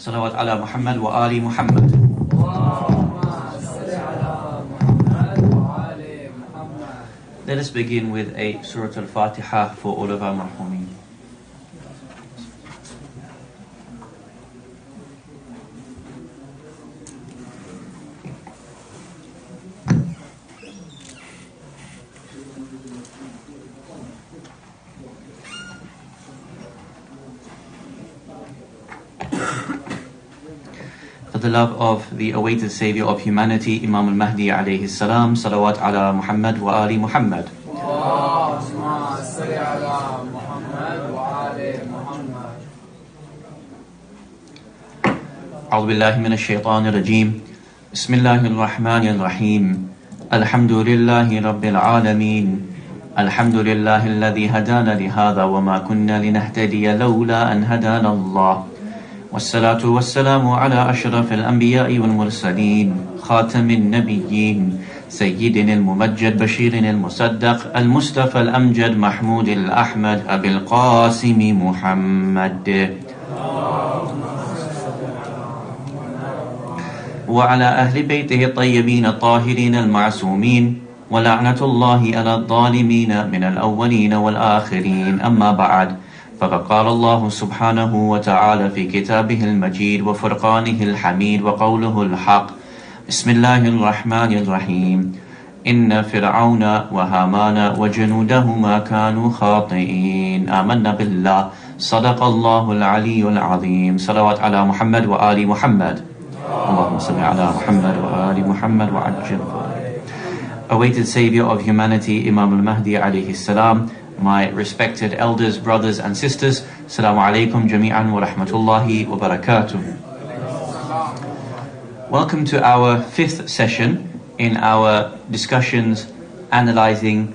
Salawat ala Muhammad wa ali Muhammad. Let us begin with a Surah Al-Fatiha for all of our marhumin. For the love of the awaited Saviour of humanity, Imam al-Mahdi alayhi salam, salawat ala Muhammad wa ali Muhammad. أعوذ بالله من الشيطان الرجيم بسم الله الرحمن الرحيم الحمد لله رب العالمين الحمد لله الذي هدانا لهذا وما كنا لنهتدي لولا أن هدانا الله والصلاة والسلام على أشرف الأنبياء والمرسلين خاتم النبيين سيدنا الممجد بشير المصدق المصطفى الأمجد محمود الأحمد أبي القاسم محمد وعلى أهل بيته الطيبين الطاهرين المعصومين ولعنة الله على الظالمين من الأولين والآخرين أما بعد فقد قال الله سبحانه وتعالى في كتابه المجيد وفرقانه الحميد وقوله الحق بسم الله الرحمن الرحيم إن فرعون وهامان وجنودهما كانوا خاطئين آمنا بالله صدق الله العلي العظيم صلوات على محمد وآل محمد اللهم صل على محمد وآل محمد وعجل. Awaited Saviour of humanity, Imam al-Mahdi alayhi salam, my respected elders, brothers and sisters, Assalamu alaikum jami'an wa rahmatullahi wa barakatuh. Welcome to our fifth session in our discussions analyzing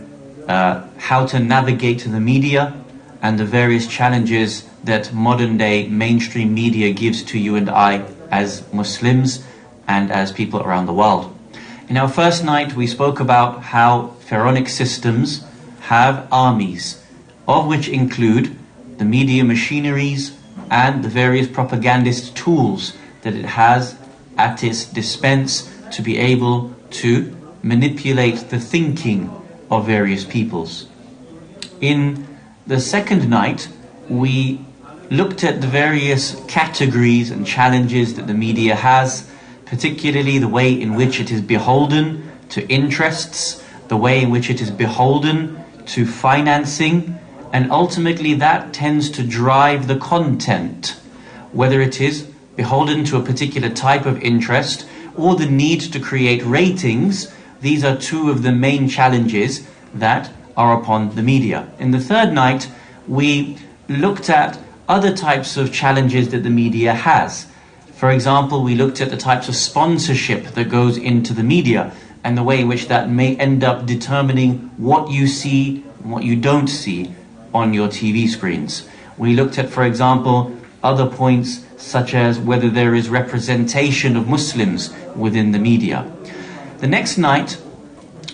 how to navigate the media and the various challenges that modern day mainstream media gives to you and I as Muslims and as people around the world. In our first night we spoke about how pharaonic systems have armies, of which include the media machineries and the various propagandist tools that it has at its dispense to be able to manipulate the thinking of various peoples. In the second night we looked at the various categories and challenges that the media has, particularly the way in which it is beholden to interests, the way in which it is beholden to financing, and ultimately that tends to drive the content, whether it is beholden to a particular type of interest or the need to create ratings. These are two of the main challenges that are upon the media. In the third night we looked at other types of challenges that the media has. For example, we looked at the types of sponsorship that goes into the media and the way in which that may end up determining what you see and what you don't see on your TV screens. We looked at, for example, other points such as whether there is representation of Muslims within the media. The next night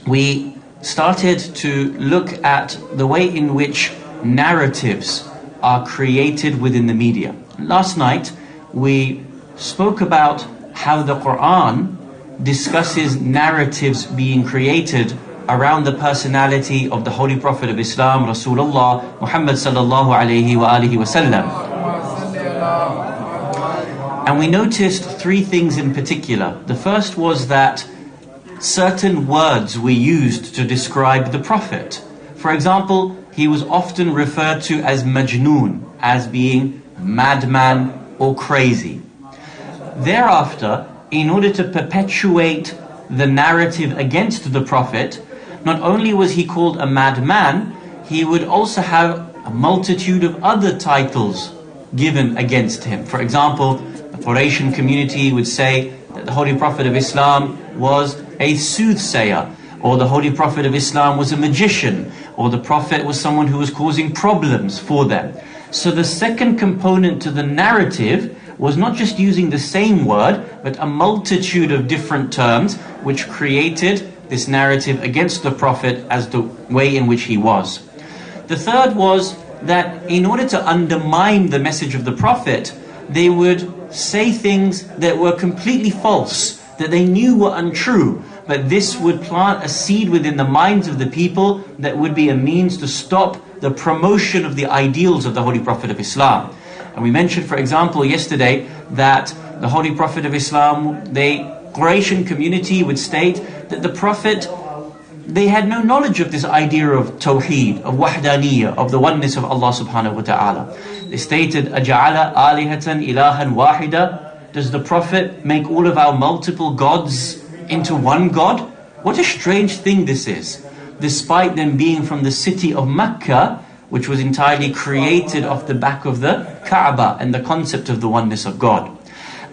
we started to look at the way in which narratives are created within the media. Last night we spoke about how the Quran discusses narratives being created around the personality of the Holy Prophet of Islam, Rasulullah Muhammad sallallahu alayhi wa alihi wasallam. And we noticed three things in particular. The first was that certain words were used to describe the Prophet. For example, he was often referred to as Majnoon, as being madman or crazy. Thereafter, in order to perpetuate the narrative against the Prophet, not only was he called a madman, he would also have a multitude of other titles given against him. For example, the Quraysh community would say that the Holy Prophet of Islam was a soothsayer, or the Holy Prophet of Islam was a magician, or the Prophet was someone who was causing problems for them. So the second component to the narrative was not just using the same word, but a multitude of different terms which created this narrative against the Prophet as the way in which he was. The third was that in order to undermine the message of the Prophet, they would say things that were completely false, that they knew were untrue, but this would plant a seed within the minds of the people that would be a means to stop the promotion of the ideals of the Holy Prophet of Islam. And we mentioned, for example, yesterday that the Holy Prophet of Islam, the Quraysh community would state that the Prophet, they had no knowledge of this idea of Tawheed, of Wahdaniyah, of the oneness of Allah subhanahu wa ta'ala. They stated, أَجَعَلَ آلِهَةً إِلَهًا وَاحِدًا? Does the Prophet make all of our multiple gods into one God? What a strange thing this is. Despite them being from the city of Mecca, which was entirely created off the back of the Kaaba and the concept of the oneness of God.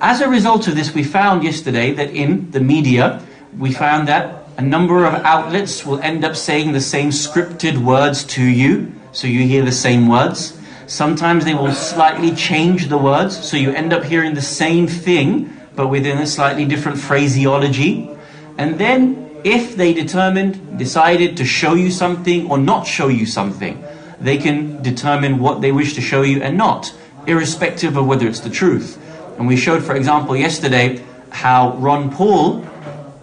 As a result of this, we found yesterday that in the media, we found that a number of outlets will end up saying the same scripted words to you, so you hear the same words. Sometimes they will slightly change the words, so you end up hearing the same thing, but within a slightly different phraseology. And then, if they decided to show you something or not show you something, they can determine what they wish to show you and not, irrespective of whether it's the truth. And we showed, for example, yesterday, how Ron Paul,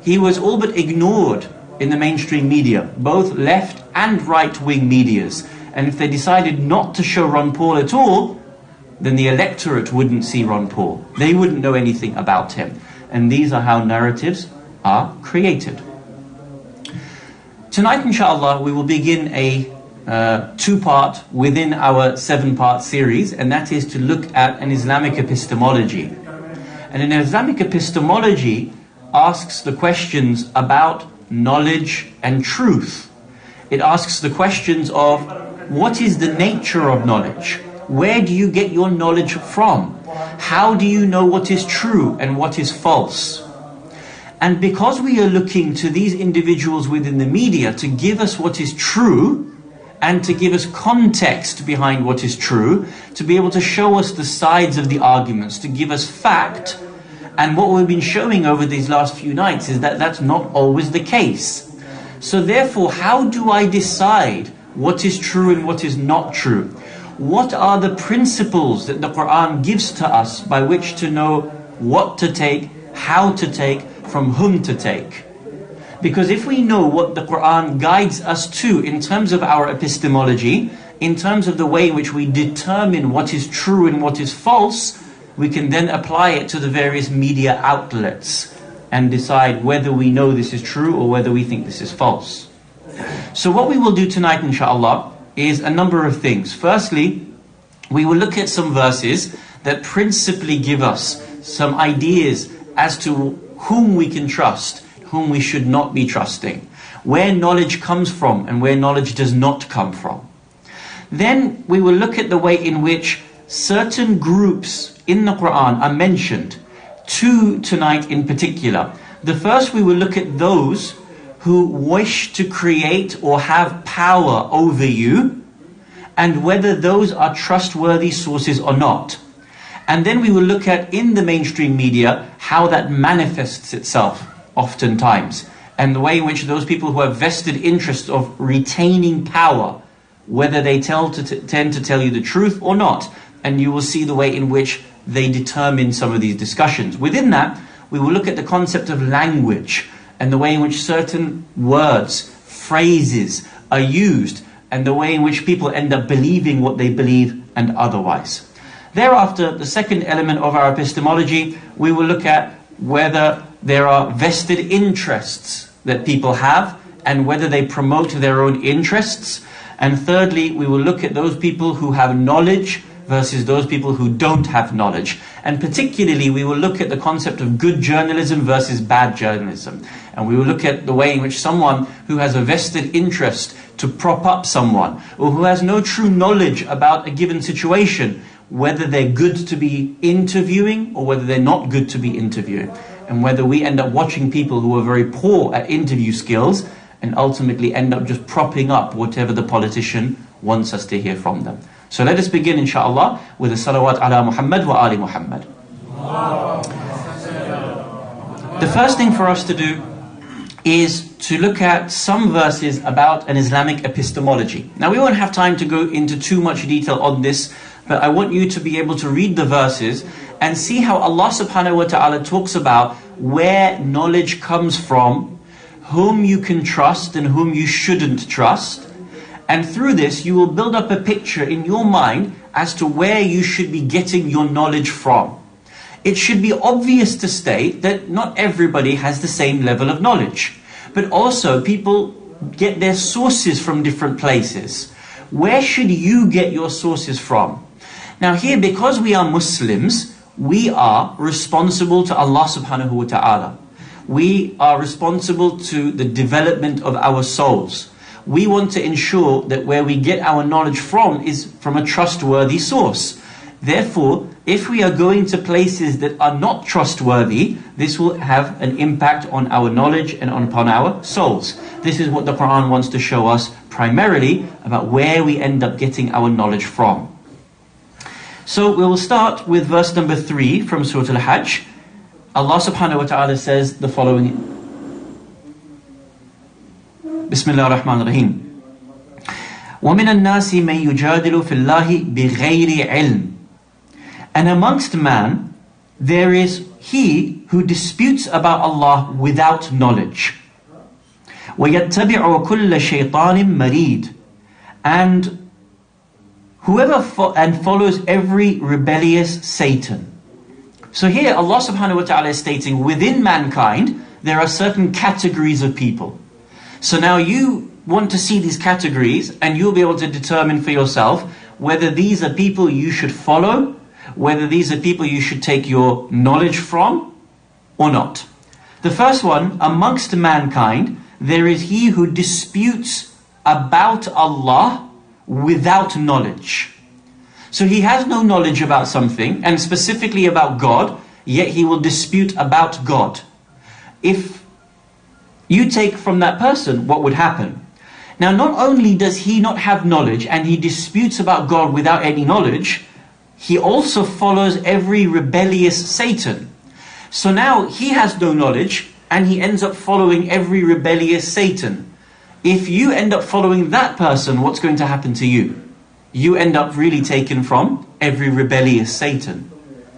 he was all but ignored in the mainstream media, both left and right-wing medias. And if they decided not to show Ron Paul at all, then the electorate wouldn't see Ron Paul. They wouldn't know anything about him. And these are how narratives are created. Tonight, inshallah, we will begin a two-part within our 7-part series, and that is to look at an Islamic epistemology. And an Islamic epistemology asks the questions about knowledge and truth. It asks the questions of what is the nature of knowledge? Where do you get your knowledge from? How do you know what is true and what is false? And because we are looking to these individuals within the media to give us what is true, and to give us context behind what is true, to be able to show us the sides of the arguments, to give us fact. And what we've been showing over these last few nights is that that's not always the case. So therefore, how do I decide what is true and what is not true? What are the principles that the Quran gives to us by which to know what to take, how to take, from whom to take? Because if we know what the Quran guides us to in terms of our epistemology, in terms of the way in which we determine what is true and what is false, we can then apply it to the various media outlets and decide whether we know this is true or whether we think this is false. So what we will do tonight, inshallah, is a number of things. Firstly, we will look at some verses that principally give us some ideas as to whom we can trust, whom we should not be trusting, where knowledge comes from and where knowledge does not come from. Then we will look at the way in which certain groups in the Quran are mentioned, two tonight in particular. The first, we will look at those who wish to create or have power over you, and whether those are trustworthy sources or not. And then we will look at, in the mainstream media, how that manifests itself oftentimes, and the way in which those people who have vested interests of retaining power, whether they tend to tell you the truth or not, and you will see the way in which they determine some of these discussions. Within that, we will look at the concept of language, and the way in which certain words, phrases are used, and the way in which people end up believing what they believe and otherwise. Thereafter, the second element of our epistemology, we will look at whether there are vested interests that people have and whether they promote their own interests. And thirdly, we will look at those people who have knowledge versus those people who don't have knowledge. And particularly, we will look at the concept of good journalism versus bad journalism. And we will look at the way in which someone who has a vested interest to prop up someone, or who has no true knowledge about a given situation, whether they're good to be interviewing or whether they're not good to be interviewing. And whether we end up watching people who are very poor at interview skills and ultimately end up just propping up whatever the politician wants us to hear from them. So let us begin, inshallah, with the salawat ala Muhammad wa ali Muhammad. The first thing for us to do is to look at some verses about an Islamic epistemology. Now, we won't have time to go into too much detail on this, but I want you to be able to read the verses and see how Allah subhanahu wa ta'ala talks about where knowledge comes from, whom you can trust and whom you shouldn't trust. And through this, you will build up a picture in your mind as to where you should be getting your knowledge from. It should be obvious to state that not everybody has the same level of knowledge. But also, people get their sources from different places. Where should you get your sources from? Now here, because we are Muslims, we are responsible to Allah subhanahu wa ta'ala. We are responsible to the development of our souls. We want to ensure that where we get our knowledge from is from a trustworthy source. Therefore, if we are going to places that are not trustworthy, this will have an impact on our knowledge and upon our souls. This is what the Quran wants to show us primarily about where we end up getting our knowledge from. So we will start with verse number 3 from Surah Al-Hajj. Allah subhanahu wa ta'ala says the following. Bismillah ar-Rahman ar-Rahim. وَمِنَ النَّاسِ مَنْ يُجَادِلُ فِي اللَّهِ بِغَيْرِ عِلْمٍ. And amongst man, there is he who disputes about Allah without knowledge. وَيَتَّبِعُ كُلَّ شَيْطَانٍ مَرِيدٍ. And whoever follows every rebellious Satan. So here Allah subhanahu wa ta'ala is stating within mankind, there are certain categories of people. So now you want to see these categories and you'll be able to determine for yourself whether these are people you should follow, whether these are people you should take your knowledge from or not. The first one, amongst mankind, there is he who disputes about Allah without knowledge. So he has no knowledge about something, and specifically about God, yet he will dispute about God. If you take from that person, what would happen? Now, not only does he not have knowledge and he disputes about God without any knowledge, he also follows every rebellious Satan. So now he has no knowledge and he ends up following every rebellious Satan. If you end up following that person, what's going to happen to you? You end up really taken from every rebellious Satan.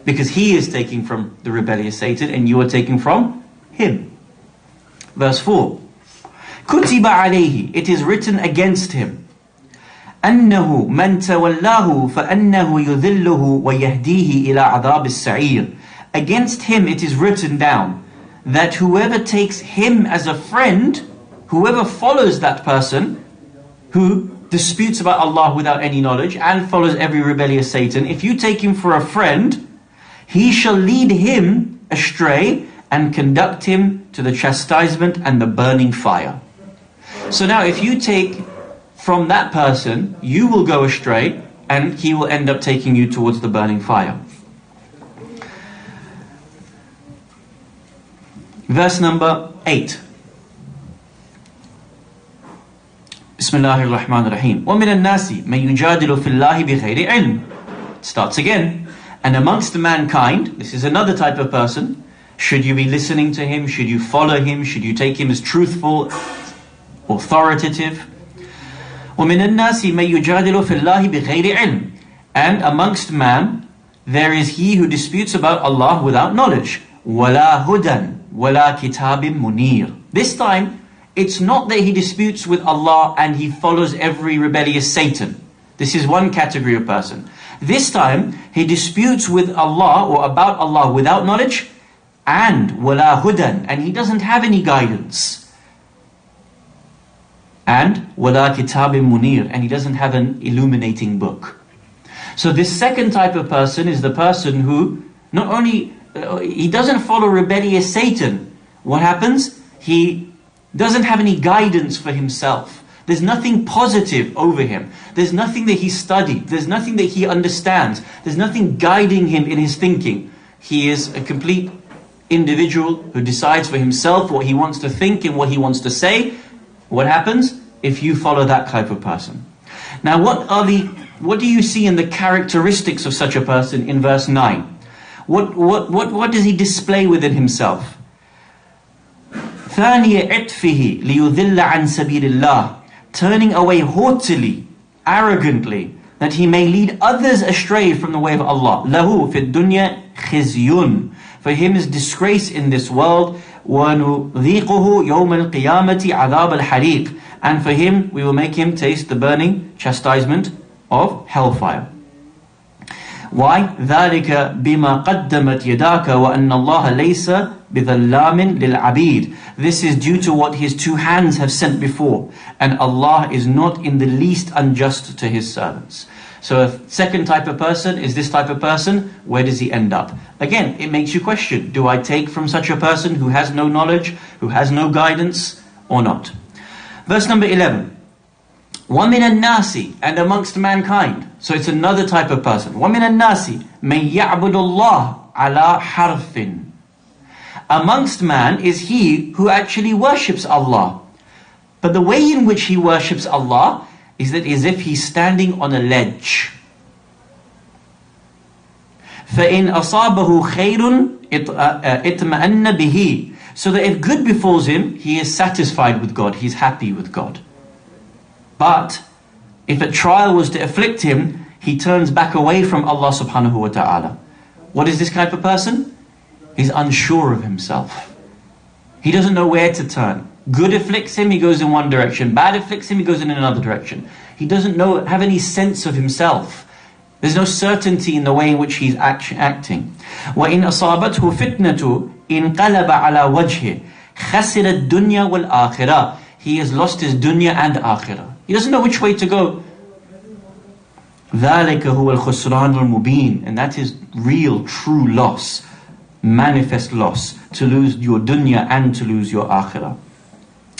Because he is taking from the rebellious Satan and you are taking from him. Verse 4. كُتِبَ عَلَيْهِ. It is written against him. أنه من تولاه فأنه يذله ويهديه إلى عذاب السعير. Against him it is written down that whoever takes him as a friend, whoever follows that person who disputes about Allah without any knowledge and follows every rebellious Satan, if you take him for a friend, he shall lead him astray and conduct him to the chastisement and the burning fire. So now if you take from that person, you will go astray and he will end up taking you towards the burning fire. Verse number 8. Bismillahir Rahmanir Rahim. وَمِنَ النَّاسِ مَنْ يُجَادِلُ فِي اللَّهِ بِغَيْرِ عِلْمٍ. It starts again. And amongst mankind, this is another type of person. Should you be listening to him? Should you follow him? Should you take him as truthful, authoritative? وَمِنَ النَّاسِ مَنْ يُجَادِلُ فِي اللَّهِ بِغَيْرِ عِلْمٍ. And amongst man, there is he who disputes about Allah without knowledge. وَلَا هُدًى وَلَا كِتَابٍ مُنِيرٍ. This time, it's not that he disputes with Allah and he follows every rebellious Satan. This is one category of person. This time, he disputes with Allah or about Allah without knowledge and وَلَا هُدًى, and he doesn't have any guidance. And وَلَا كِتَابٍ مُنِيرٍ, and he doesn't have an illuminating book. So this second type of person is the person who not only, he doesn't follow rebellious Satan. What happens? He doesn't have any guidance for himself. There's nothing positive over him. There's nothing that he studied. There's nothing that he understands. There's nothing guiding him in his thinking. He is a complete individual who decides for himself what he wants to think and what he wants to say. What happens if you follow that type of person? Now what do you see in the characteristics of such a person in verse 9? What does he display within himself? ثَانِيَ عِطْفِهِ لِيُذِلَّ عَنْ سَبِيلِ اللَّهِ. Turning away haughtily, arrogantly, that he may lead others astray from the way of Allah. لَهُ فِي الدُّنْيَا خِزْيٌ. For him is disgrace in this world. وَنُذِيقُهُ يَوْمَ الْقِيَامَةِ عَذَابَ الْحَرِيقِ. And for him, we will make him taste the burning chastisement of hellfire. Why? ذَلِكَ بِمَا قَدَّمَتْ يَدَاكَ وَأَنَّ اللَّهَ لَيْسَ بِظَلَّامٍ لِلْعَبِيدِ. This is due to what his two hands have sent before. And Allah is not in the least unjust to his servants. So a second type of person is this type of person. Where does he end up? Again, it makes you question. Do I take from such a person who has no knowledge, who has no guidance, or not? Verse number 11. وَمِنَ النَّاسِ, and amongst mankind. So it's another type of person. وَمِنَ النَّاسِ مَنْ يَعْبُدُ اللَّهِ عَلَى حَرْفٍ. Amongst man is he who actually worships Allah. But the way in which he worships Allah is that as if he's standing on a ledge. فَإِنْ أَصَابَهُ خَيْرٌ اطْمَأَنَّ بِهِ. So that if good befalls him, he is satisfied with God, he's happy with God. But if a trial was to afflict him, he turns back away from Allah subhanahu wa ta'ala. What is this type of person? He's unsure of himself. He doesn't know where to turn. Good afflicts him, he goes in one direction. Bad afflicts him, he goes in another direction. He doesn't have any sense of himself. There's no certainty in the way in which he's acting. وَإِنْ أَصَابَتْهُ فِتْنَةُ إِنْ قَلَبَ عَلَى وَجْهِهِ خَسِرَ الدُّنْيَا وَالْآخِرَةِ. He has lost his dunya and akhirah. He doesn't know which way to go. ذَلِكَ هُوَ الْخُسْرَانُ الْمُبِينُ. And that is real, true loss, manifest loss, to lose your dunya and to lose your akhirah.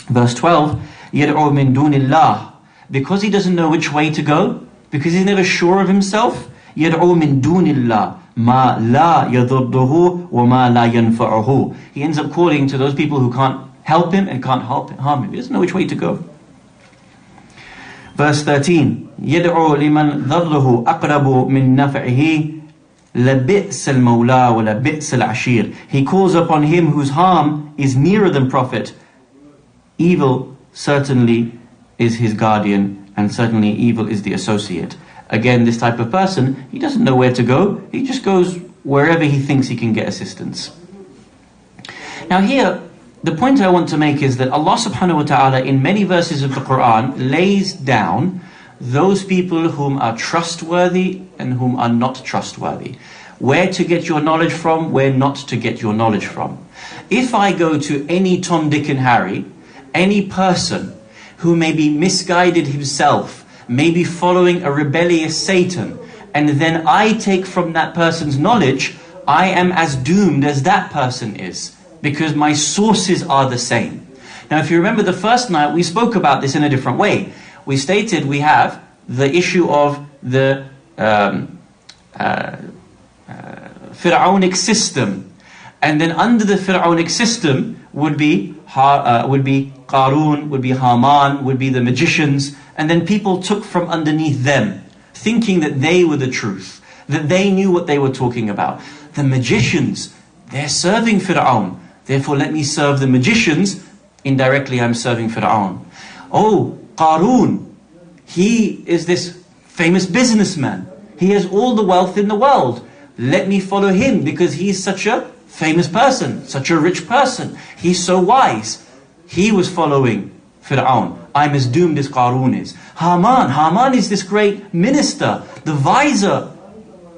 Verse 12, يَدْعُو مِن دُونِ اللَّهِ. Because he doesn't know which way to go, because he's never sure of himself, يَدْعُو مِن دُونِ اللَّهِ مَا لَا يَضُرُّهُ وَمَا لَا يَنْفَعُهُ. He ends up calling to those people who can't help him and can't harm him. He doesn't know which way to go. Verse 13, يَدْعُو لِمَنْ ضَرُّهُ أَقْرَبُ مِن نَفْعِهِ لَبِئْسَ الْمَوْلَى وَلَبِئْسَ الْعَشِيرُ. He calls upon him whose harm is nearer than profit. Evil certainly is his guardian, and certainly evil is the associate. Again, this type of person, he doesn't know where to go. He just goes wherever he thinks he can get assistance. Now here, the point I want to make is that Allah subhanahu wa ta'ala in many verses of the Quran lays down those people whom are trustworthy and whom are not trustworthy. Where to get your knowledge from, where not to get your knowledge from. If I go to any Tom, Dick and Harry, any person who may be misguided himself, may be following a rebellious Satan, and then I take from that person's knowledge, I am as doomed as that person is, because my sources are the same. Now if you remember the first night, we spoke about this in a different way. We stated we have the issue of the Pharaonic system, and then under the Pharaonic system would be Qarun, would be Haman, would be the magicians, and then people took from underneath them, thinking that they were the truth, that they knew what they were talking about. The magicians, they're serving Fir'aun, therefore let me serve the magicians, indirectly I'm serving Fir'aun. Oh, Qarun, he is this famous businessman, he has all the wealth in the world, let me follow him because he's such a famous person, such a rich person, he's so wise. He was following Fir'aun. I'm as doomed as Qarun is. Haman is this great minister, the vizier.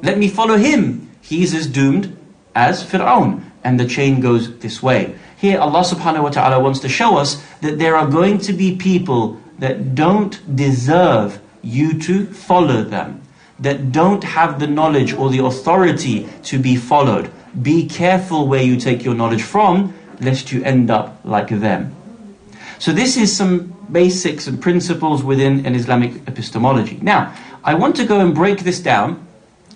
Let me follow him. He's as doomed as Fir'aun. And the chain goes this way. Here Allah subhanahu wa ta'ala wants to show us that there are going to be people that don't deserve you to follow them, that don't have the knowledge or the authority to be followed. Be careful where you take your knowledge from, lest you end up like them. So this is some basics and principles within an Islamic epistemology. Now, I want to go and break this down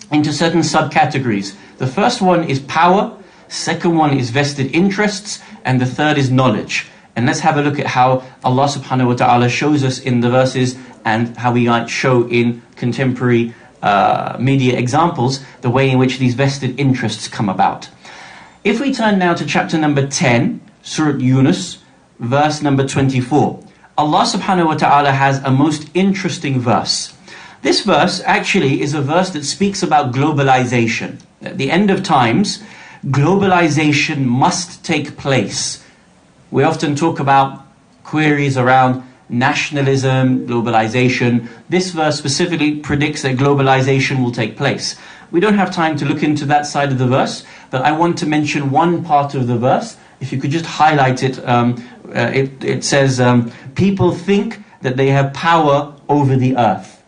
into certain subcategories. The first one is power, second one is vested interests, and the third is knowledge. And let's have a look at how Allah subhanahu wa ta'ala shows us in the verses and how we might show in contemporary media examples the way in which these vested interests come about. If we turn now to chapter number 10, Surah Yunus, verse number 24. Allah subhanahu wa ta'ala has a most interesting verse. This verse actually is a verse that speaks about globalization. At the end of times, globalization must take place. We often talk about queries around nationalism, globalization. This verse specifically predicts that globalization will take place. We don't have time to look into that side of the verse, but I want to mention one part of the verse. If you could just highlight it, it says, people think that they have power over the earth.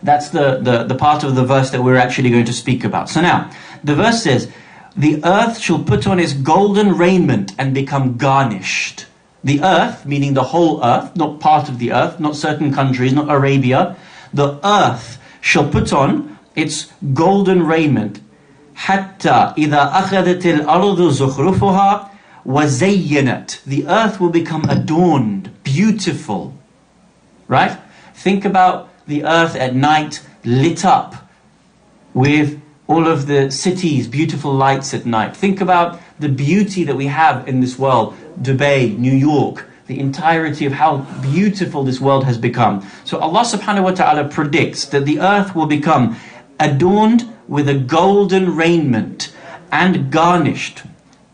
That's the part of the verse that we're actually going to speak about. So now, the verse says, the earth shall put on its golden raiment and become garnished. The earth, meaning the whole earth, not part of the earth, not certain countries, not Arabia. The earth shall put on its golden raiment. حَتَّى إِذَا أَخَذَتِ الْأَرْضُ زُخْرُفُهَا وَزَيَّنَتْ. The earth will become adorned, beautiful. Right? Think about the earth at night lit up with all of the cities, beautiful lights at night. Think about the beauty that we have in this world. Dubai, New York, the entirety of how beautiful this world has become. So Allah subhanahu wa ta'ala predicts that the earth will become adorned with a golden raiment and garnished.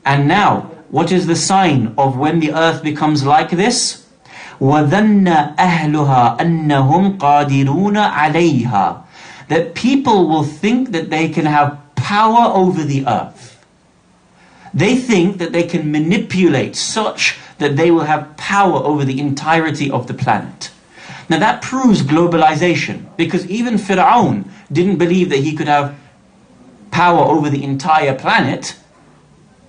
And now, what is the sign of when the earth becomes like this? وَذَنَّ أَهْلُهَا أَنَّهُمْ قَادِرُونَ عَلَيْهَا. That people will think that they can have power over the earth. They think that they can manipulate such that they will have power over the entirety of the planet. Now that proves globalization, because even Fir'aun didn't believe that he could have power over the entire planet.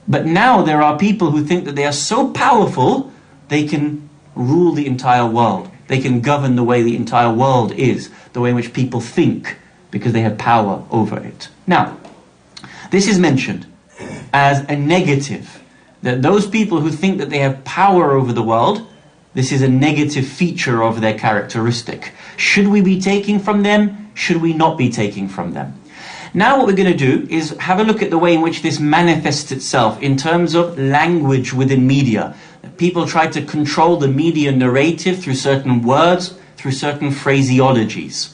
But now there are people who think that they are so powerful, they can rule the entire world. They can govern the way the entire world is, the way in which people think, because they have power over it. Now, this is mentioned as a negative, that those people who think that they have power over the world, this is a negative feature of their characteristic. Should we be taking from them? Should we not be taking from them? Now what we're going to do is have a look at the way in which this manifests itself in terms of language within media. People try to control the media narrative through certain words, through certain phraseologies.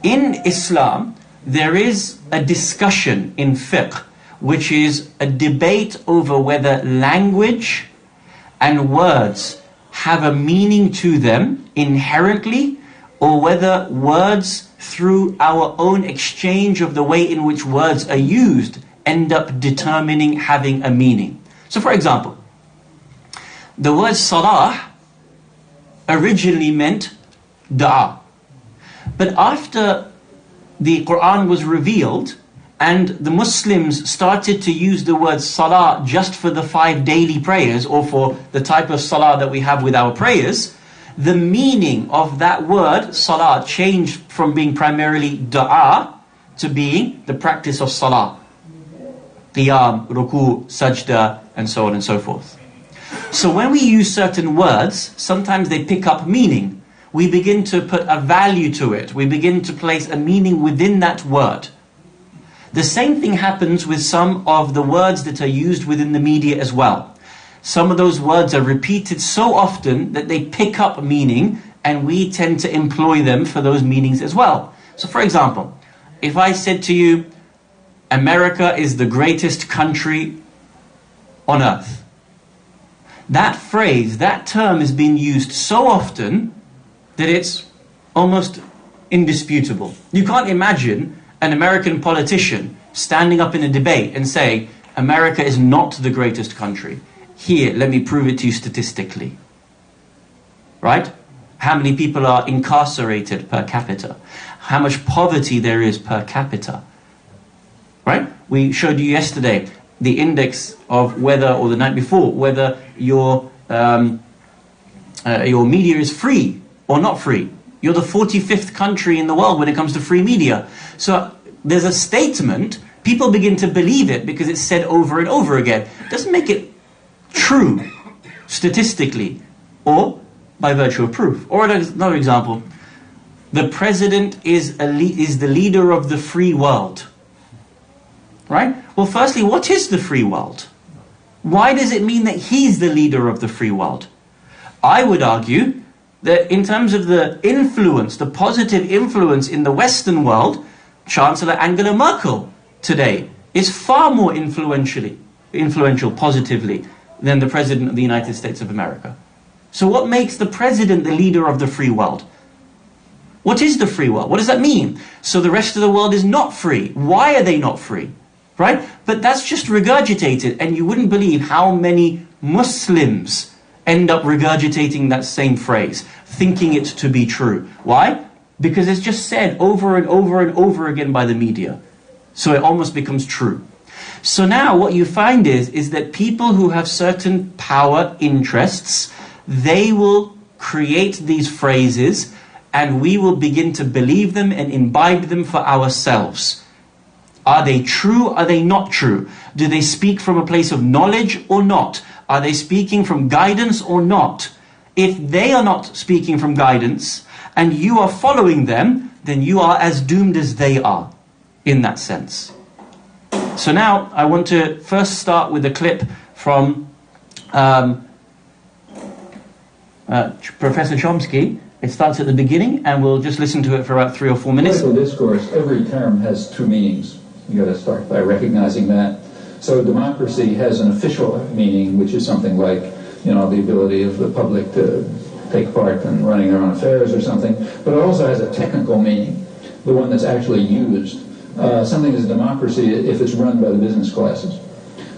In Islam, there is a discussion in fiqh, which is a debate over whether language and words have a meaning to them inherently, or whether words through our own exchange of the way in which words are used end up determining having a meaning. So for example, the word salah originally meant dua. But after the Quran was revealed and the Muslims started to use the word salah just for the 5 daily prayers, or for the type of salah that we have with our prayers, the meaning of that word salah changed from being primarily dua to being the practice of salah. Qiyam, ruku, sajda, and so on and so forth. So when we use certain words, sometimes they pick up meaning. We begin to put a value to it. We begin to place a meaning within that word. The same thing happens with some of the words that are used within the media as well. Some of those words are repeated so often that they pick up meaning, and we tend to employ them for those meanings as well. So for example, if I said to you, America is the greatest country on earth. That phrase, that term is being used so often that it's almost indisputable. You can't imagine an American politician standing up in a debate and saying, America is not the greatest country. Here, let me prove it to you statistically. Right? How many people are incarcerated per capita? How much poverty there is per capita? Right? We showed you yesterday the index of whether, or the night before, whether your media is free or not free. You're the 45th country in the world when it comes to free media. So there's a statement, people begin to believe it because it's said over and over again. It doesn't make it true statistically or by virtue of proof. Or another example, the president is the leader of the free world. Right? Well, firstly, what is the free world? Why does it mean that he's the leader of the free world? I would argue In terms of the influence, the positive influence in the Western world, Chancellor Angela Merkel today is far more influential positively than the President of the United States of America. So what makes the President the leader of the free world? What is the free world? What does that mean? So the rest of the world is not free. Why are they not free? Right? But that's just regurgitated, and you wouldn't believe how many Muslims end up regurgitating that same phrase, thinking it to be true. Why? Because it's just said over and over and over again by the media. So it almost becomes true. So now what you find is that people who have certain power interests, they will create these phrases, and we will begin to believe them and imbibe them for ourselves. Are they true? Are they not true? Do they speak from a place of knowledge or not? Are they speaking from guidance or not? If they are not speaking from guidance and you are following them, then you are as doomed as they are in that sense. So now I want to first start with a clip from Professor Chomsky. It starts at the beginning, and we'll just listen to it for about 3 or 4 minutes. In political discourse, every term has two meanings. You got to start by recognizing that. So democracy has an official meaning, which is something like, the ability of the public to take part in running their own affairs or something. But it also has a technical meaning, the one that's actually used. Something is a democracy if it's run by the business classes.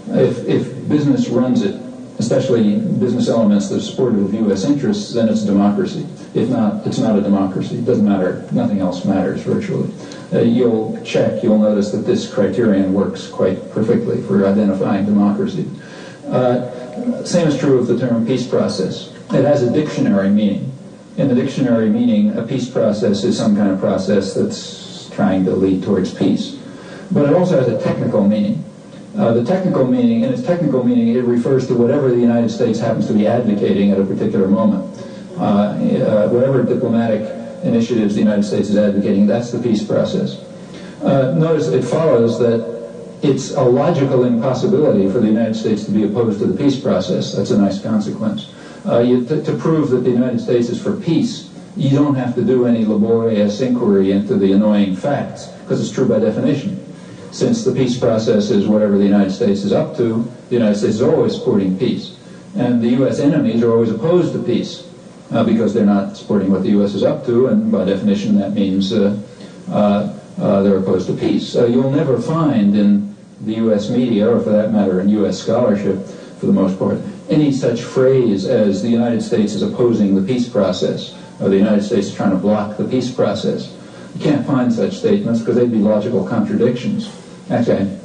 If business runs it, especially business elements that are supportive of U.S. interests, then it's a democracy. If not, it's not a democracy. It doesn't matter. Nothing else matters virtually. You'll notice that this criterion works quite perfectly for identifying democracy. Same is true of the term peace process. It has a dictionary meaning. In the dictionary meaning, a peace process is some kind of process that's trying to lead towards peace. But it also has a technical meaning. The technical meaning, in its technical meaning, it refers to whatever the United States happens to be advocating at a particular moment. Whatever diplomatic initiatives the United States is advocating, that's the peace process. Notice it follows that it's a logical impossibility for the United States to be opposed to the peace process. That's a nice consequence. To prove that the United States is for peace, you don't have to do any laborious inquiry into the annoying facts, because it's true by definition. Since the peace process is whatever the United States is up to, the United States is always supporting peace. And the U.S. enemies are always opposed to peace, because they're not supporting what the U.S. is up to, and by definition that means they're opposed to peace. You'll never find in the U.S. media, or for that matter in U.S. scholarship, for the most part, any such phrase as the United States is opposing the peace process, or the United States is trying to block the peace process. You can't find such statements because they'd be logical contradictions. Actually, I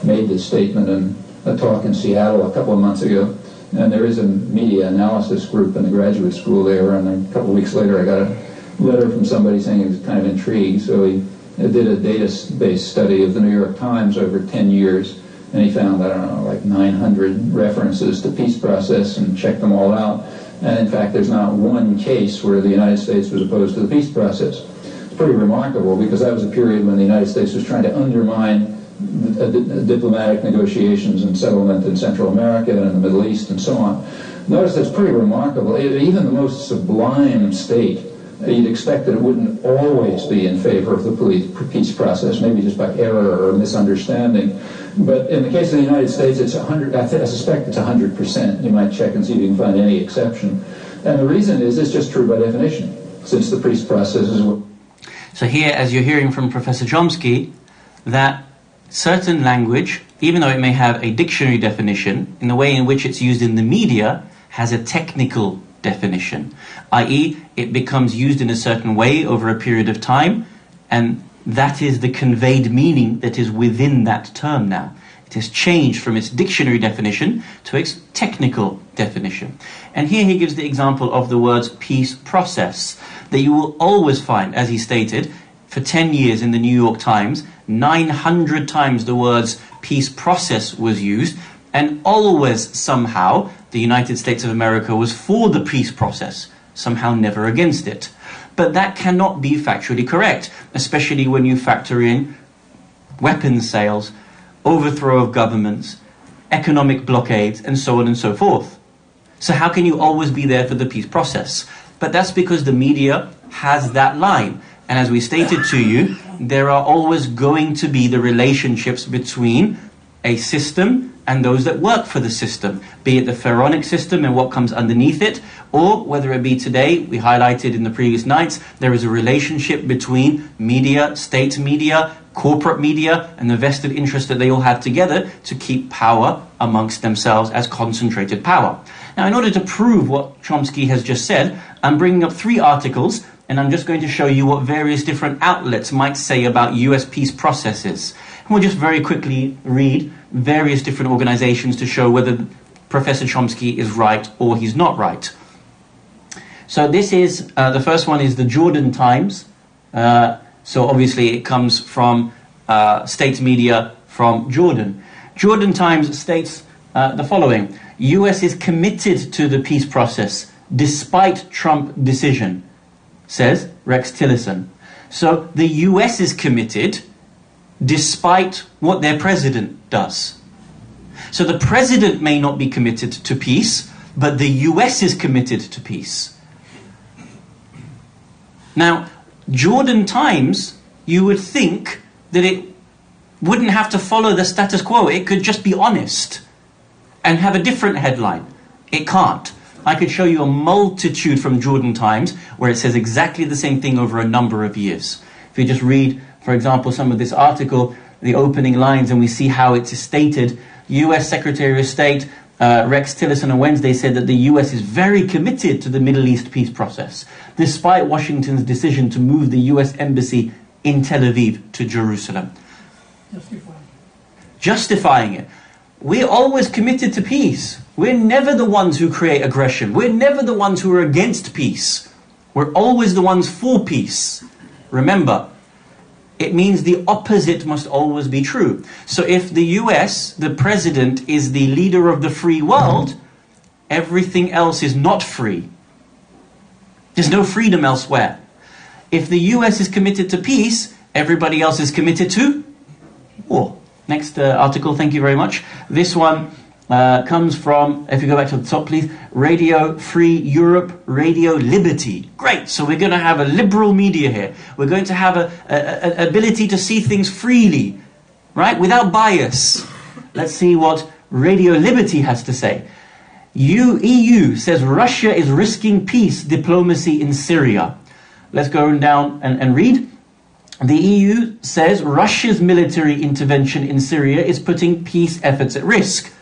made this statement in a talk in Seattle a couple of months ago, and there is a media analysis group in the graduate school there, and a couple of weeks later I got a letter from somebody saying he was kind of intrigued, so he did a database study of the New York Times over 10 years, and he found, I don't know, like 900 references to peace process and checked them all out. And in fact, there's not one case where the United States was opposed to the peace process. It's pretty remarkable, because that was a period when the United States was trying to undermine diplomatic negotiations and settlement in Central America and in the Middle East and so on. Notice that's pretty remarkable. Even the most sublime state, you'd expect that it wouldn't always be in favor of the peace process, maybe just by error or misunderstanding. But in the case of the United States, it's 100. I suspect it's 100%. You might check and see if you can find any exception. And the reason is it's just true by definition, since the peace process is what. So here, as you're hearing from Professor Chomsky, that certain language, even though it may have a dictionary definition, in the way in which it's used in the media, has a technical definition, i.e. it becomes used in a certain way over a period of time, and that is the conveyed meaning that is within that term now. It has changed from its dictionary definition to its technical definition. And here he gives the example of the words peace process, that you will always find, as he stated, for 10 years in the New York Times, 900 times the words peace process was used, and always somehow the United States of America was for the peace process, somehow never against it. But that cannot be factually correct, especially when you factor in weapons sales, overthrow of governments, economic blockades, and so on and so forth. So how can you always be there for the peace process? But that's because the media has that line. And as we stated to you, there are always going to be the relationships between a system and those that work for the system, be it the pharaonic system and what comes underneath it, or whether it be today, we highlighted in the previous nights, there is a relationship between media, state media, corporate media, and the vested interest that they all have together to keep power amongst themselves as concentrated power. Now, in order to prove what Chomsky has just said, I'm bringing up 3 articles, and I'm just going to show you what various different outlets might say about US peace processes. And we'll just very quickly read various different organizations to show whether Professor Chomsky is right or he's not right. So this is, the first one is the Jordan Times. So obviously it comes from state media from Jordan. Jordan Times states the following: US is committed to the peace process despite Trump decision, says Rex Tillerson. So the US is committed despite what their president does. So the president may not be committed to peace, but the US is committed to peace. Now, Jordan Times, you would think that it wouldn't have to follow the status quo. It could just be honest and have a different headline. It can't. I could show you a multitude from Jordan Times where it says exactly the same thing over a number of years. If you just read, for example, some of this article, the opening lines, and we see how it is stated, US Secretary of State Rex Tillerson on Wednesday said that the US is very committed to the Middle East peace process, despite Washington's decision to move the US embassy in Tel Aviv to Jerusalem. Justifying it. We're always committed to peace. We're never the ones who create aggression. We're never the ones who are against peace. We're always the ones for peace. Remember, it means the opposite must always be true. So if the US, the president, is the leader of the free world, everything else is not free. There's no freedom elsewhere. If the US is committed to peace, everybody else is committed to war. Next article, thank you very much. This one comes from, if you go back to the top please, Radio Free Europe, Radio Liberty. Great, so we're going to have a liberal media here. We're going to have an ability to see things freely, right, without bias. Let's see what Radio Liberty has to say. EU says Russia is risking peace diplomacy in Syria. Let's go down and read. The EU says Russia's military intervention in Syria is putting peace efforts at risk.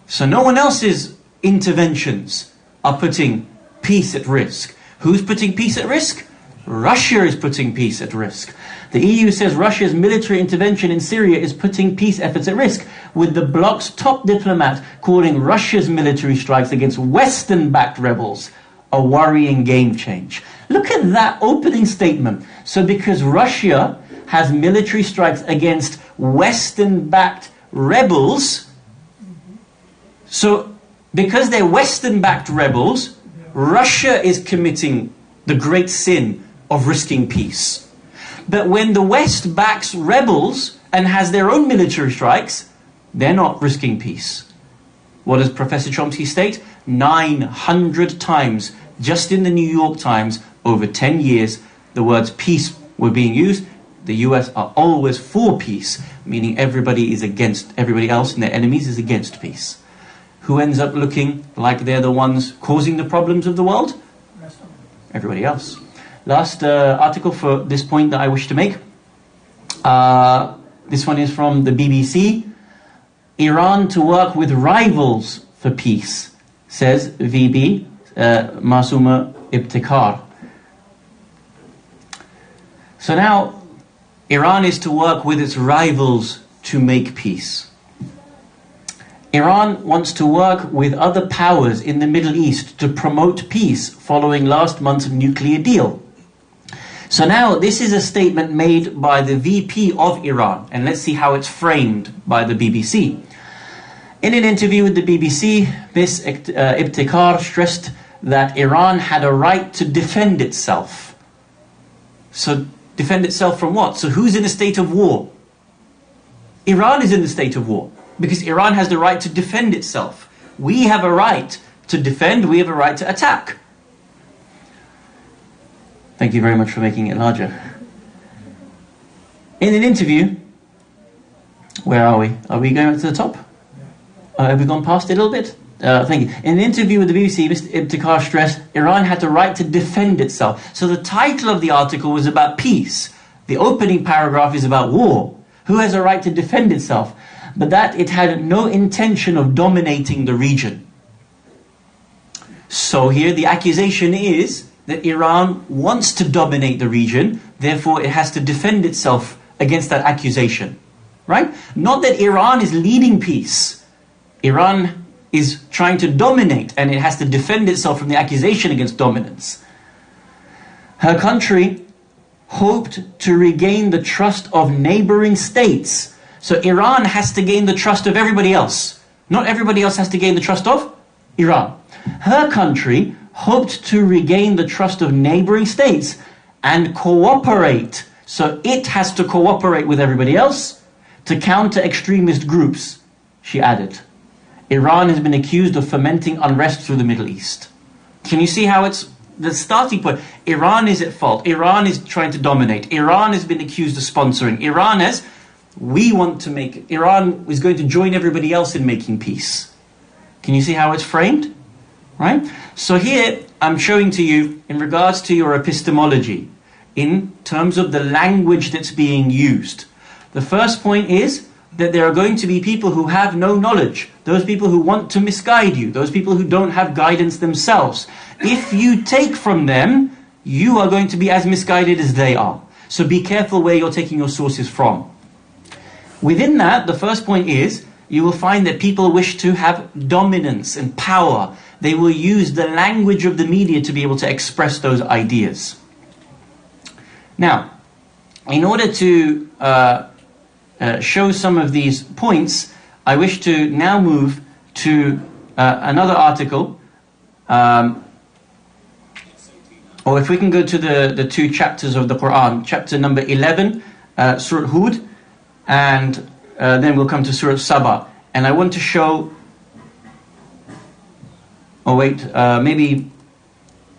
So no one else's interventions are putting peace at risk. Who's putting peace at risk? Russia is putting peace at risk. The EU says Russia's military intervention in Syria is putting peace efforts at risk, with the bloc's top diplomat calling Russia's military strikes against Western-backed rebels a worrying game change. Look at that opening statement. So because Russia has military strikes against Western-backed rebels, so because they're Western-backed rebels, Russia is committing the great sin of risking peace. But when the West backs rebels and has their own military strikes, they're not risking peace. What does Professor Chomsky state? 900 times, just in the New York Times, over 10 years, the words peace were being used. The US are always for peace, meaning everybody is against everybody else and their enemies is against peace. Who ends up looking like they're the ones causing the problems of the world? Everybody else. Last article for this point that I wish to make. This one is from the BBC. Iran to work with rivals for peace, says VB Masuma Ibtikar. So now, Iran is to work with its rivals to make peace. Iran wants to work with other powers in the Middle East to promote peace following last month's nuclear deal. So now this is a statement made by the VP of Iran, and let's see how it's framed by the BBC. In an interview with the BBC, Ms. Ibtikar stressed that Iran had a right to defend itself. So defend itself from what? So who's in a state of war? Iran is in the state of war, because Iran has the right to defend itself. We have a right to defend, we have a right to attack. Thank you very much for making it larger. In an interview, where are we? Are we going up to the top? Have we gone past it a little bit? Thank you. In an interview with the BBC, Mr. Ibtikar stressed Iran had the right to defend itself. So the title of the article was about peace. The opening paragraph is about war. Who has a right to defend itself? But that it had no intention of dominating the region. So here the accusation is that Iran wants to dominate the region, therefore it has to defend itself against that accusation. Right? Not that Iran is leading peace. Iran is trying to dominate and it has to defend itself from the accusation against dominance. Her country hoped to regain the trust of neighboring states. So Iran has to gain the trust of everybody else. Not everybody else has to gain the trust of Iran. Her country hoped to regain the trust of neighboring states and cooperate. So it has to cooperate with everybody else to counter extremist groups, she added. Iran has been accused of fomenting unrest through the Middle East. Can you see how it's the starting point? Iran is at fault. Iran is trying to dominate. Iran has been accused of sponsoring. Iran is going to join everybody else in making peace. Can you see how it's framed? Right? So here I'm showing to you in regards to your epistemology in terms of the language that's being used. The first point is that there are going to be people who have no knowledge, those people who want to misguide you, those people who don't have guidance themselves. If you take from them, you are going to be as misguided as they are. So be careful where you're taking your sources from. Within that, the first point is, you will find that people wish to have dominance and power. They will use the language of the media to be able to express those ideas. Now, in order to show some of these points, I wish to now move to another article. Or if we can go to the two chapters of the Quran, chapter number 11, Surah Hud, and then we'll come to Surah Saba. And I want to show... Oh wait, maybe...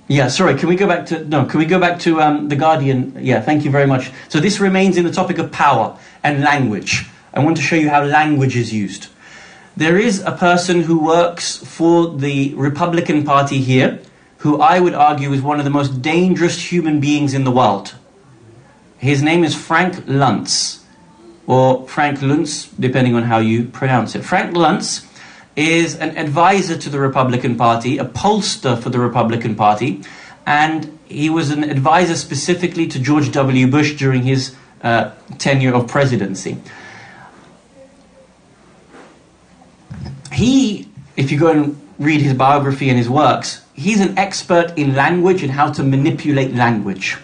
Yeah, sorry, can we go back to... No, can we go back to The Guardian? Yeah, thank you very much. So this remains in the topic of power and language. I want to show you how language is used. There is a person who works for the Republican Party here, who I would argue is one of the most dangerous human beings in the world. His name is Frank Luntz, or Frank Luntz, depending on how you pronounce it. Frank Luntz is an advisor to the Republican Party, a pollster for the Republican Party, and he was an advisor specifically to George W. Bush during his tenure of presidency. He, if you go and read his biography and his works, he's an expert in language and how to manipulate language.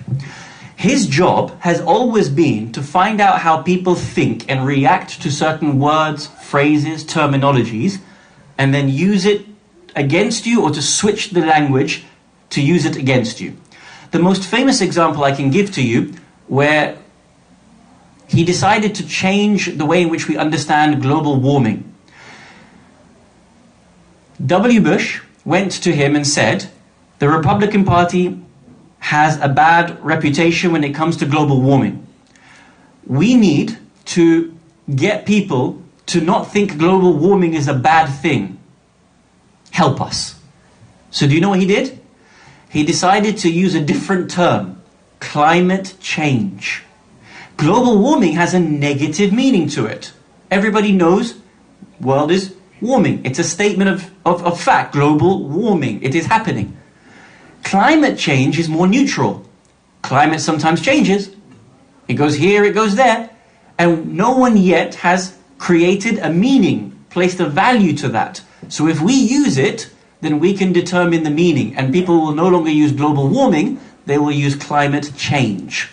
His job has always been to find out how people think and react to certain words, phrases, terminologies, and then use it against you or to switch the language to use it against you. The most famous example I can give to you where he decided to change the way in which we understand global warming. W. Bush went to him and said, the Republican Party has a bad reputation when it comes to global warming. We need to get people to not think global warming is a bad thing. Help us. So do you know what he did? He decided to use a different term, climate change. Global warming has a negative meaning to it. Everybody knows the world is warming. It's a statement of fact, global warming. It is happening. Climate change is more neutral. Climate sometimes changes. It goes here, it goes there. And no one yet has created a meaning, placed a value to that. So if we use it, then we can determine the meaning. And people will no longer use global warming, they will use climate change.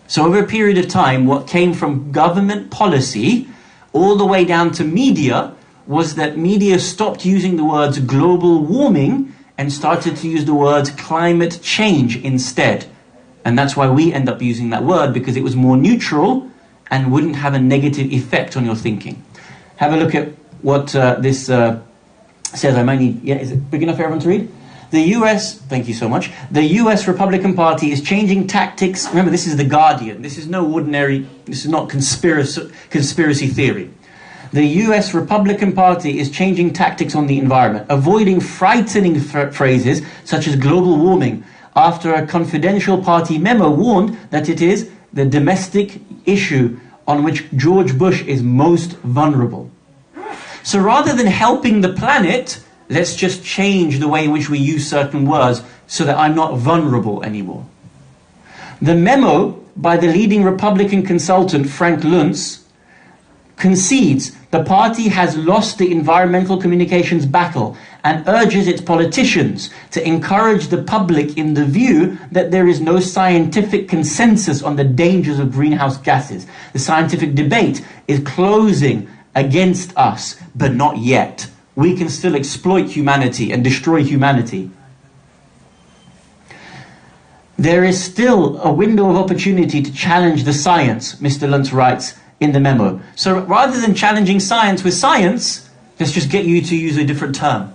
So over a period of time, what came from government policy all the way down to media was that media stopped using the words global warming and started to use the words climate change instead. And that's why we end up using that word, because it was more neutral and wouldn't have a negative effect on your thinking. Have a look at what this says. I might need... Yeah, is it big enough for everyone to read? The US, thank you so much, the US Republican Party is changing tactics. Remember, this is The Guardian. This is no ordinary, this is not conspiracy theory. The US Republican Party is changing tactics on the environment, avoiding frightening phrases such as global warming, after a confidential party memo warned that it is the domestic issue on which George Bush is most vulnerable. So rather than helping the planet, let's just change the way in which we use certain words so that I'm not vulnerable anymore. The memo by the leading Republican consultant, Frank Luntz, concedes the party has lost the environmental communications battle and urges its politicians to encourage the public in the view that there is no scientific consensus on the dangers of greenhouse gases. The scientific debate is closing against us, but not yet. We can still exploit humanity and destroy humanity. There is still a window of opportunity to challenge the science, Mr. Luntz writes in the memo. So rather than challenging science with science, let's just get you to use a different term.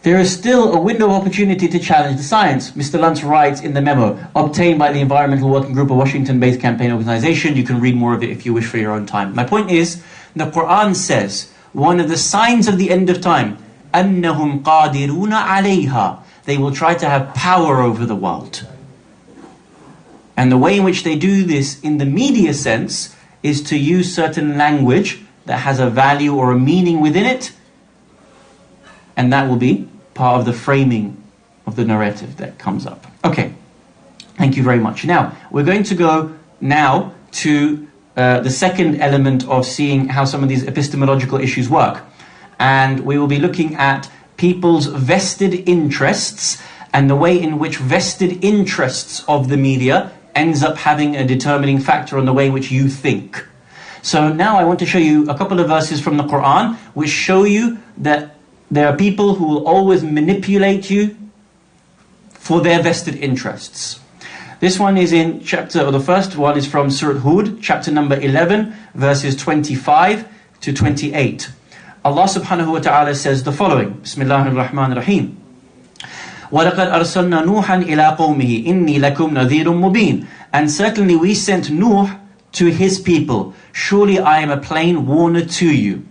There is still a window of opportunity to challenge the science, Mr. Luntz writes in the memo, obtained by the Environmental Working Group, a Washington-based campaign organization. You can read more of it if you wish for your own time. My point is, the Quran says, one of the signs of the end of time, أَنَّهُمْ قَادِرُونَ عَلَيْهَا. They will try to have power over the world. And the way in which they do this in the media sense is to use certain language that has a value or a meaning within it. And that will be part of the framing of the narrative that comes up. Okay, thank you very much. Now, we're going to go now to the second element of seeing how some of these epistemological issues work. And we will be looking at people's vested interests and the way in which vested interests of the media ends up having a determining factor on the way in which you think. So now I want to show you a couple of verses from the Quran which show you that there are people who will always manipulate you for their vested interests. This one is in the first one is from Surah Hud, chapter number 11, verses 25 to 28. Allah subhanahu wa ta'ala says the following, Bismillahir Rahmanir Rahim. وَلَقَدْ أَرْسَلْنَا نُوحًا إِلَىٰ قَوْمِهِ إِنِّي لَكُمْ نَذِيرٌ مُبِينٌ. And certainly we sent Nuh to his people. Surely I am a plain warner to you.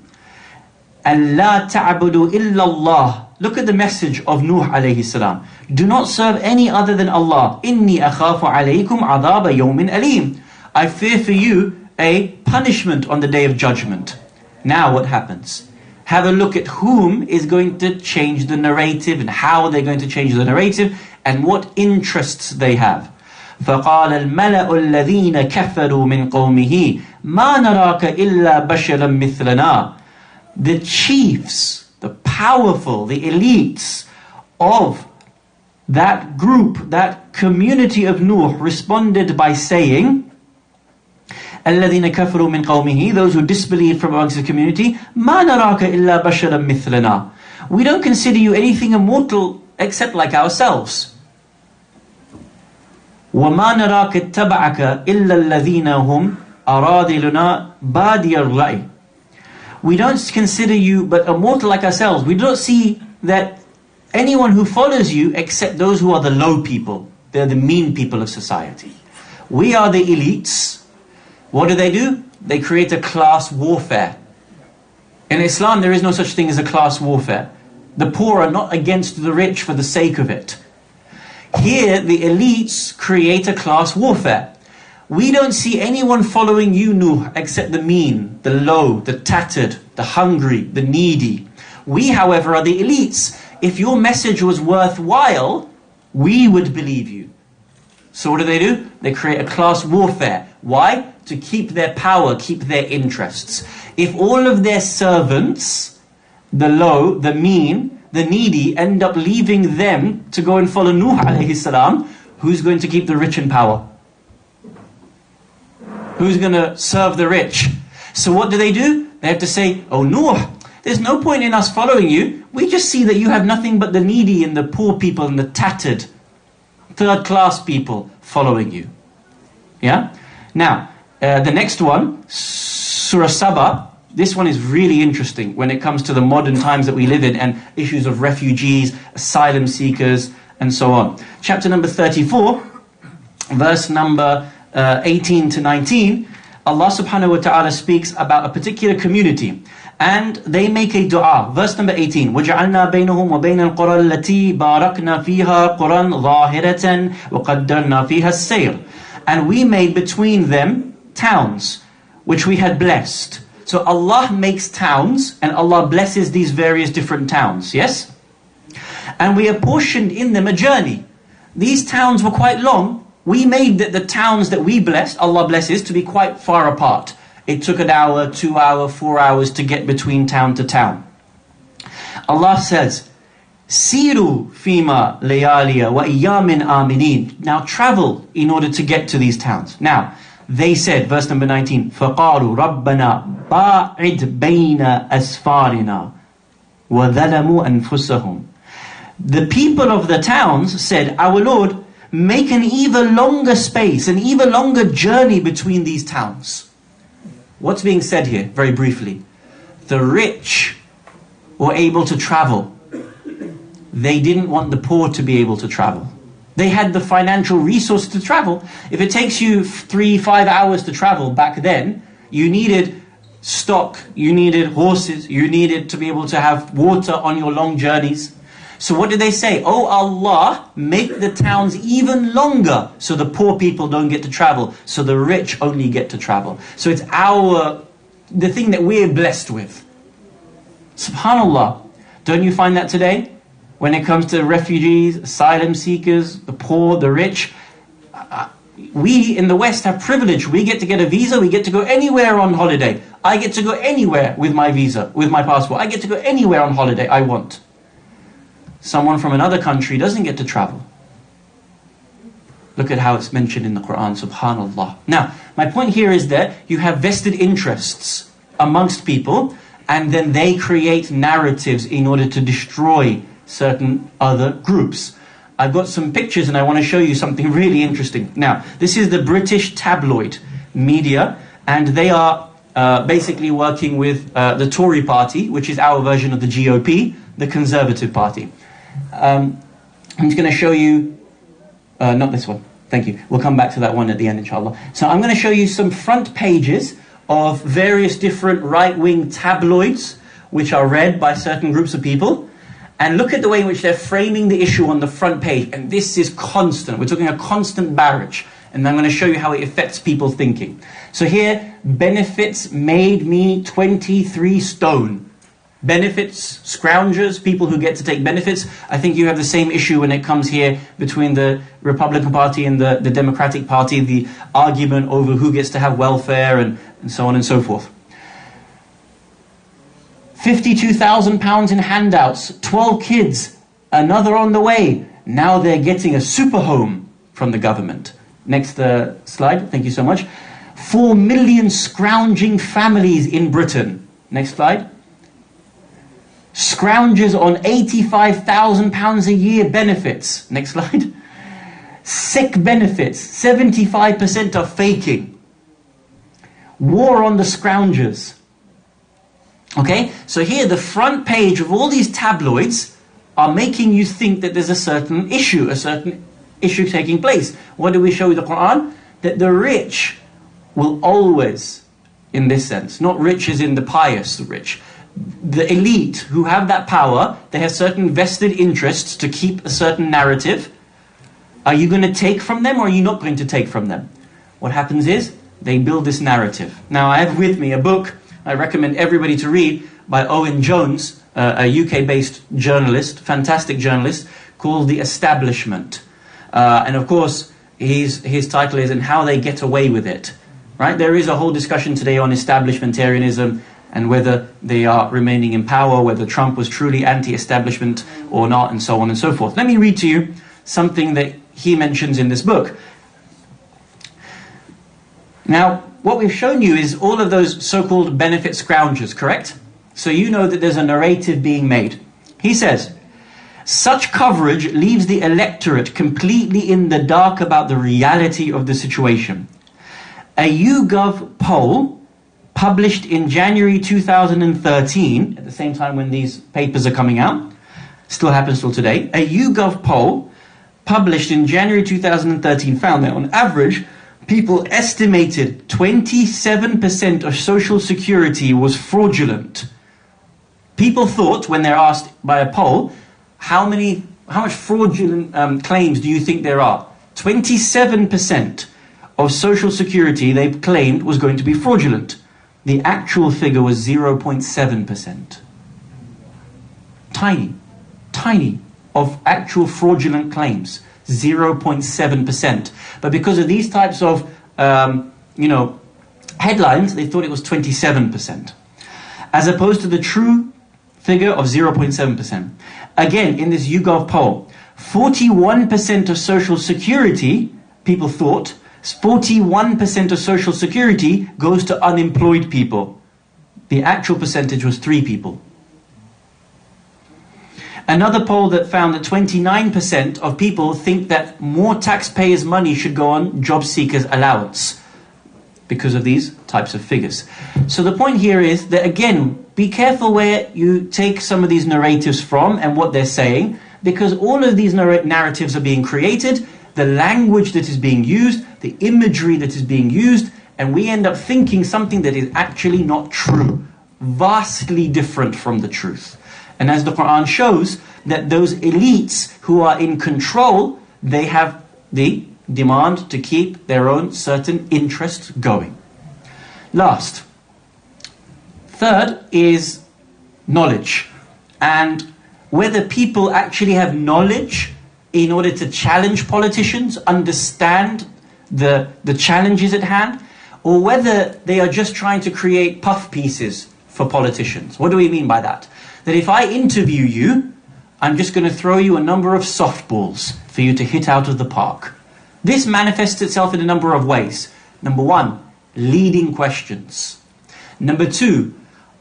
أَلَّا تَعْبُدُوا إِلَّا اللَّهِ. Look at the message of Nuh alayhi salam. Do not serve any other than Allah. إِنِّي أَخَافُ عَلَيْكُمْ عَذَابَ يَوْمٍ أَلِيمٍ. I fear for you a punishment on the day of judgment. Now what happens? Have a look at whom is going to change the narrative and how they're going to change the narrative and what interests they have. فَقَالَ الْمَلَأُ الَّذِينَ كَفَرُوا مِنْ قَوْمِهِ مَا نَرَاكَ إِلَّا بَشَرًا مِثْلَنَا. The chiefs, the powerful, the elites of that group, that community of Nuh responded by saying, الَّذِينَ كَفَرُوا مِنْ قَوْمِهِ, those who disbelieved from amongst the community, مَا نَرَاكَ إِلَّا بَشَرًا مِثْلَنَا. We don't consider you anything immortal except like ourselves. وَمَا نَرَاكَ اتَّبَعَكَ إِلَّا الَّذِينَ هُمْ أَرَاذِلُنَا بَادِيَ الرَّأْيِ. We don't consider you but immortal like ourselves. We don't see that anyone who follows you except those who are the low people. They're the mean people of society. We are the elites. What do? They create a class warfare. In Islam, there is no such thing as a class warfare. The poor are not against the rich for the sake of it. Here, the elites create a class warfare. We don't see anyone following you, Nuh, except the mean, the low, the tattered, the hungry, the needy. We, however, are the elites. If your message was worthwhile, we would believe you. So what do? They create a class warfare. Why? To keep their power, keep their interests. If all of their servants, the low, the mean, the needy, end up leaving them to go and follow Nuh alayhi salam, who's going to keep the rich in power? Who's going to serve the rich? So what do? They have to say, oh Nuh, there's no point in us following you. We just see that you have nothing but the needy and the poor people and the tattered, third class people following you. Yeah? Now, the next one, Surah Saba, This one is really interesting when it comes to the modern times that we live in and issues of refugees, asylum seekers, and so on. Chapter number 34, verse number 18 to 19, Allah subhanahu wa ta'ala speaks about a particular community. And they make a dua. Verse number 18. وَجَعَلْنَا بَيْنَهُمْ وَبَيْنَ الْقُرَى الَّتِي بَارَكْنَا فِيهَا قُرًى ظَاهِرَةً وَقَدَّرْنَا فِيهَا السَّيْرِ. And we made between them towns, which we had blessed. So Allah makes towns, and Allah blesses these various different towns, yes? And we apportioned in them a journey. These towns were quite long. We made the towns that we blessed, Allah blesses, to be quite far apart. It took an hour, 2 hours, 4 hours to get between town to town. Allah says, Siru fima layaliya wa iyamin aminin. Now travel in order to get to these towns. Now, they said, verse number 19, فَقَالُوا رَبَّنَا بَاعِدْ بَيْنَ أَسْفَارِنَا وَذَلَمُوا أَنفُسَهُمْ. The people of the towns said, our Lord, make an even longer space, an even longer journey between these towns. What's being said here, very briefly? The rich were able to travel. They didn't want the poor to be able to travel. They had the financial resource to travel. If it takes you 3-5 hours to travel back then, you needed stock, you needed horses, you needed to be able to have water on your long journeys. So what did they say? Oh Allah, make the towns even longer so the poor people don't get to travel, so the rich only get to travel. So it's the thing that we're blessed with. SubhanAllah. Don't you find that today? When it comes to refugees, asylum seekers, the poor, the rich, we in the West have privilege. We get to get a visa, we get to go anywhere on holiday. I get to go anywhere with my visa, with my passport. I get to go anywhere on holiday I want. Someone from another country doesn't get to travel. Look at how it's mentioned in the Quran, subhanallah. Now, my point here is that you have vested interests amongst people, and then they create narratives in order to destroy certain other groups. I've got some pictures and I want to show you something really interesting. Now, this is the British tabloid media, and they are basically working with the Tory party, which is our version of the GOP, the Conservative Party. I'm just going to show you, not this one, thank you. We'll come back to that one at the end, inshallah. So I'm going to show you some front pages of various different right-wing tabloids, which are read by certain groups of people. And look at the way in which they're framing the issue on the front page. And this is constant. We're talking a constant barrage. And I'm going to show you how it affects people thinking. So here, benefits made me 23 stone. Benefits, scroungers, people who get to take benefits. I think you have the same issue when it comes here between the Republican Party and the Democratic Party, the argument over who gets to have welfare and so on and so forth. £52,000 in handouts, 12 kids, another on the way. Now they're getting a super home from the government. Next slide, thank you so much. 4 million scrounging families in Britain. Next slide. Scroungers on £85,000 a year benefits. Next slide. Sick benefits, 75% are faking. War on the scroungers. Okay, so here the front page of all these tabloids are making you think that there's a certain issue taking place. What do we show in the Quran? That the rich will always, in this sense, not rich as in the pious rich, the elite who have that power, they have certain vested interests to keep a certain narrative. Are you going to take from them or are you not going to take from them? What happens is, they build this narrative. Now I have with me a book I recommend everybody to read by Owen Jones, a UK-based journalist, fantastic journalist, called The Establishment. And of course, his title is "And How They Get Away With It." Right? There is a whole discussion today on establishmentarianism and whether they are remaining in power, whether Trump was truly anti-establishment or not, and so on and so forth. Let me read to you something that he mentions in this book. Now, what we've shown you is all of those so-called benefit scroungers, correct? So you know that there's a narrative being made. He says, such coverage leaves the electorate completely in the dark about the reality of the situation. A YouGov poll published in January 2013, at the same time when these papers are coming out, still happens till today, a YouGov poll published in January 2013 found that on average, people estimated 27% of Social Security was fraudulent. People thought, when they're asked by a poll, how much fraudulent claims do you think there are? 27% of Social Security they claimed was going to be fraudulent. The actual figure was 0.7%. Tiny of actual fraudulent claims, 0.7%. But because of these types of, headlines, they thought it was 27%, as opposed to the true figure of 0.7%. Again, in this YouGov poll, 41% of Social Security, people thought, 41% of Social Security goes to unemployed people. The actual percentage was 3 people. Another poll that found that 29% of people think that more taxpayers' money should go on job seekers' allowance because of these types of figures. So the point here is that, again, be careful where you take some of these narratives from and what they're saying, because all of these narratives are being created, the language that is being used, the imagery that is being used, and we end up thinking something that is actually not true, vastly different from the truth. And as the Quran shows, that those elites who are in control, they have the demand to keep their own certain interests going. Last. Third is knowledge. And whether people actually have knowledge in order to challenge politicians, understand the challenges at hand, or whether they are just trying to create puff pieces for politicians. What do we mean by that? That if I interview you, I'm just going to throw you a number of softballs for you to hit out of the park. This manifests itself in a number of ways. Number one, leading questions. Number two,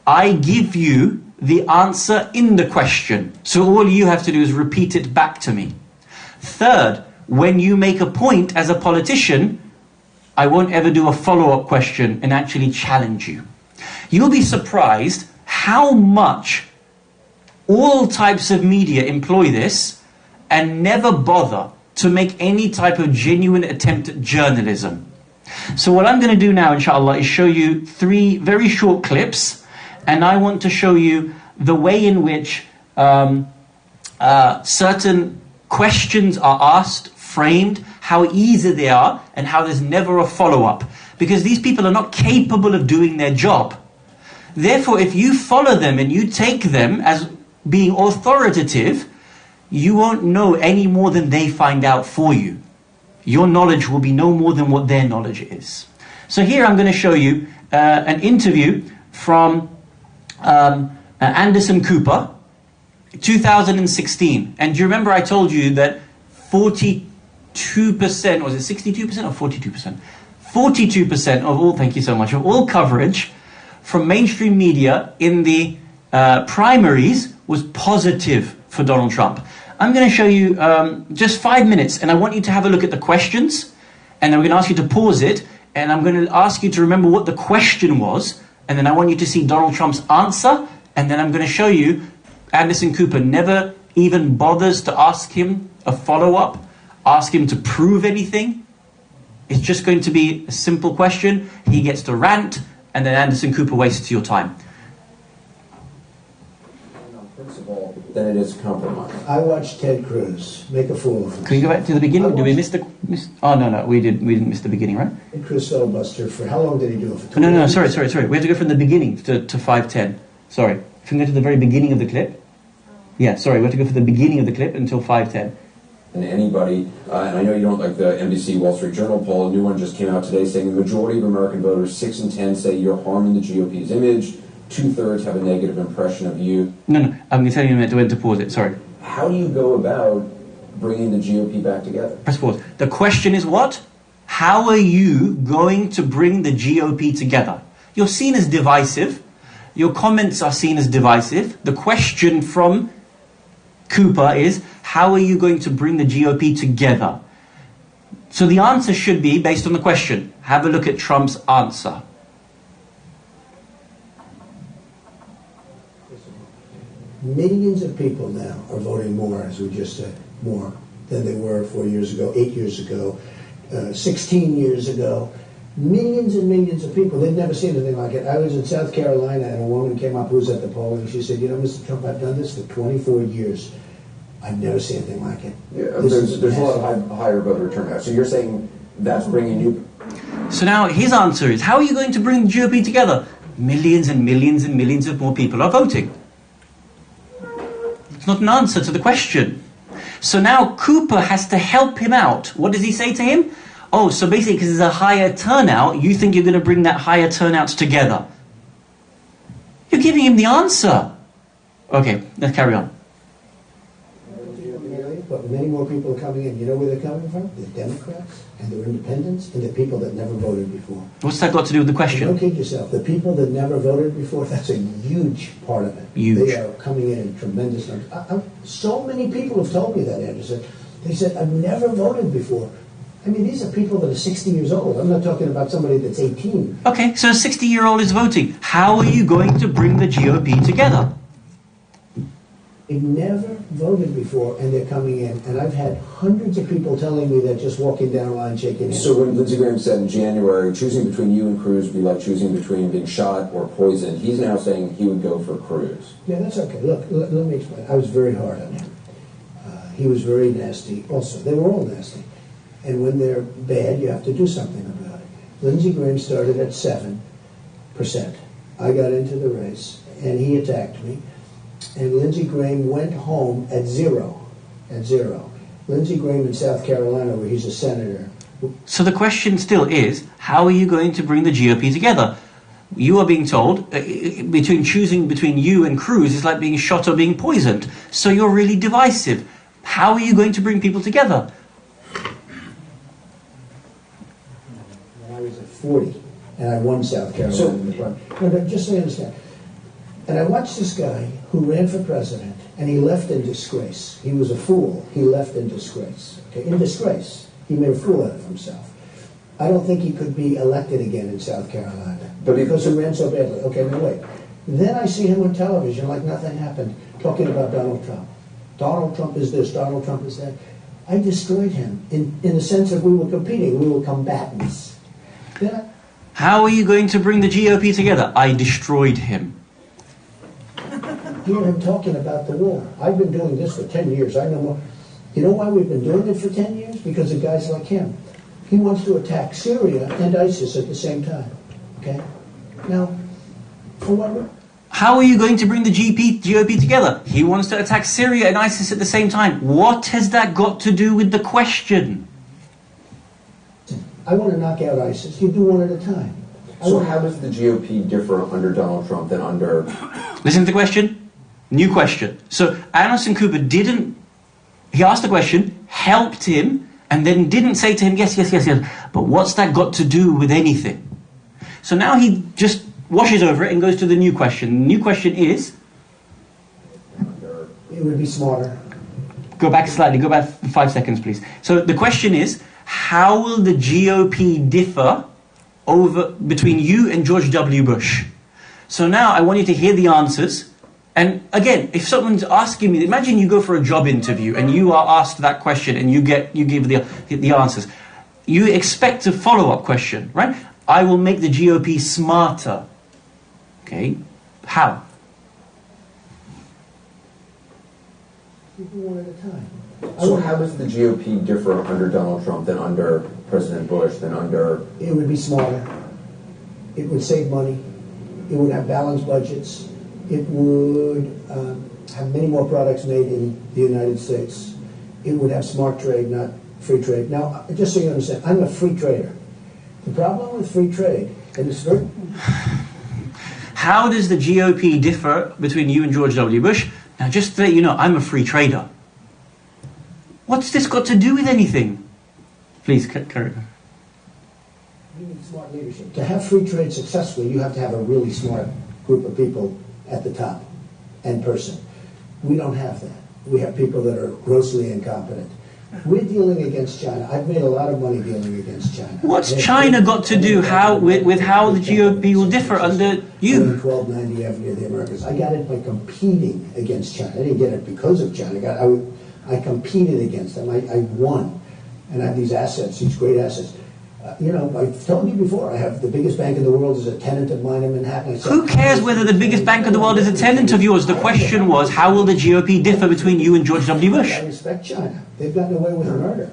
I give you the answer in the question, so all you have to do is repeat it back to me. Third, when you make a point as a politician, I won't ever do a follow-up question and actually challenge you. You'll be surprised how much all types of media employ this and never bother to make any type of genuine attempt at journalism. So what I'm going to do now, inshallah, is show you 3 very short clips, and I want to show you the way in which certain questions are asked, framed, how easy they are, and how there's never a follow-up. Because these people are not capable of doing their job. Therefore, if you follow them and you take them as being authoritative, you won't know any more than they find out for you. Your knowledge will be no more than what their knowledge is. So here I'm going to show you an interview from Anderson Cooper, 2016. And do you remember I told you that 42%, was it 62% or 42%? 42% of all, thank you so much, of all coverage from mainstream media in the primaries was positive for Donald Trump. I'm going to show you just 5 minutes, and I want you to have a look at the questions, and then we're going to ask you to pause it, and I'm going to ask you to remember what the question was, and then I want you to see Donald Trump's answer, and then I'm going to show you Anderson Cooper never even bothers to ask him a follow-up, ask him to prove anything. It's just going to be a simple question. He gets to rant, and then Anderson Cooper wastes your time. Then it is compromise. I watched Ted Cruz make a fool of himself. Can we go back to the beginning? Did we miss the... Oh, no, we didn't miss the beginning, right? Ted Cruz filibuster for how long did he do it? For No, sorry. We have to go from the beginning to 5:10. Sorry. If we can go to the very beginning of the clip. Yeah, sorry, we have to go from the beginning of the clip until 5:10. And anybody, and I know you don't like the NBC Wall Street Journal poll, a new one just came out today saying the majority of American voters, 6 in 10, say you're harming the GOP's image. 2/3 have a negative impression of you. No, I'm going to tell you in a minute when to pause it, sorry. How do you go about bringing the GOP back together? Press pause. The question is what? How are you going to bring the GOP together? You're seen as divisive. Your comments are seen as divisive. The question from Cooper is, how are you going to bring the GOP together? So the answer should be based on the question. Have a look at Trump's answer. Millions of people now are voting more, as we just said, more than they were 4 years ago, 8 years ago, 16 years ago. Millions and millions of people. They've never seen anything like it. I was in South Carolina, and a woman came up who was at the polling, and she said, you know, Mr. Trump, I've done this for 24 years. I've never seen anything like it. Yeah, there's a lot of higher voter turnout. So you're saying that's bringing new... So now his answer is, how are you going to bring the GOP together? Millions and millions and millions of more people are voting. It's not an answer to the question. So now Cooper has to help him out. What does he say to him? Oh, so basically because there's a higher turnout, you think you're going to bring that higher turnout together. You're giving him the answer. Okay, let's carry on. But many more people are coming in. You know where they're coming from? The Democrats and the independents and the people that never voted before. What's that got to do with the question? Don't kid yourself. The people that never voted before, that's a huge part of it. Huge. They are coming in tremendous numbers. So many people have told me that, Anderson. They said, I've never voted before. I mean, these are people that are 60 years old. I'm not talking about somebody that's 18. Okay, so a 60-year-old is voting. How are you going to bring the GOP together? They've never voted before, and they're coming in. And I've had hundreds of people telling me that just walking down the line, shaking hands. So when Lindsey Graham said in January, choosing between you and Cruz would be like choosing between being shot or poisoned, he's now saying he would go for Cruz. Yeah, that's okay. Look, let me explain. I was very hard on him. He was very nasty also. They were all nasty. And when they're bad, you have to do something about it. Lindsey Graham started at 7%. I got into the race, and he attacked me. And Lindsey Graham went home at 0. Lindsey Graham in South Carolina, where he's a senator. So the question still is, how are you going to bring the GOP together? You are being told, choosing between you and Cruz is like being shot or being poisoned. So you're really divisive. How are you going to bring people together? When I was at 40, and I won South Carolina in the primary. No, just so you understand. And I watched this guy who ran for president, and he left in disgrace. He was a fool. He left in disgrace. Okay, in disgrace. He made a fool out of himself. I don't think he could be elected again in South Carolina because he ran so badly. Okay, now wait. Then I see him on television like nothing happened, talking about Donald Trump. Donald Trump is this, Donald Trump is that. I destroyed him in the sense that we were competing. We were combatants. How are you going to bring the GOP together? I destroyed him. Hear him talking about the war. I've been doing this for 10 years. I know more. You know why we've been doing it for 10 years? Because of guys like him. He wants to attack Syria and ISIS at the same time. Okay? Now, for what? How are you going to bring the GOP together? He wants to attack Syria and ISIS at the same time. What has that got to do with the question? I want to knock out ISIS. You do one at a time. So how does the GOP differ under Donald Trump than under... Listen to the question. New question. So Anderson Cooper he asked the question, helped him, and then didn't say to him, yes. But what's that got to do with anything? So now he just washes over it and goes to the new question. The new question is... It would be smarter. Go back 5 seconds, please. So the question is, how will the GOP differ between you and George W. Bush? So now I want you to hear the answers. And again, if someone's asking me, imagine you go for a job interview and you are asked that question and you give the answers. You expect a follow-up question, right? I will make the GOP smarter. Okay, how? One at a time. So how does the GOP differ under Donald Trump than under President Bush, than under... It would be smarter. It would save money. It would have balanced budgets. It would have many more products made in the United States. It would have smart trade, not free trade. Now, just so you understand, I'm a free trader. The problem with free trade, and it's very... How does the GOP differ between you and George W. Bush? Now, just to let you know, I'm a free trader. What's this got to do with anything? Please, carry on. You need smart leadership. To have free trade successfully, you have to have a really smart group of people at the top and person. We don't have that. We have people that are grossly incompetent. We're dealing against China. I've made a lot of money dealing against China. What's China got to do with how the GOP will differ under you? 1290 Avenue of the Americas. I got it by competing against China. I didn't get it because of China. I competed against them. I won. And I have these assets, these great assets. I've told you before, I have the biggest bank in the world is a tenant of mine in Manhattan. Who cares whether the biggest bank in the world is a tenant of yours? The question was, how will the GOP differ between you and George W. Bush? I respect China. They've gotten away with murder.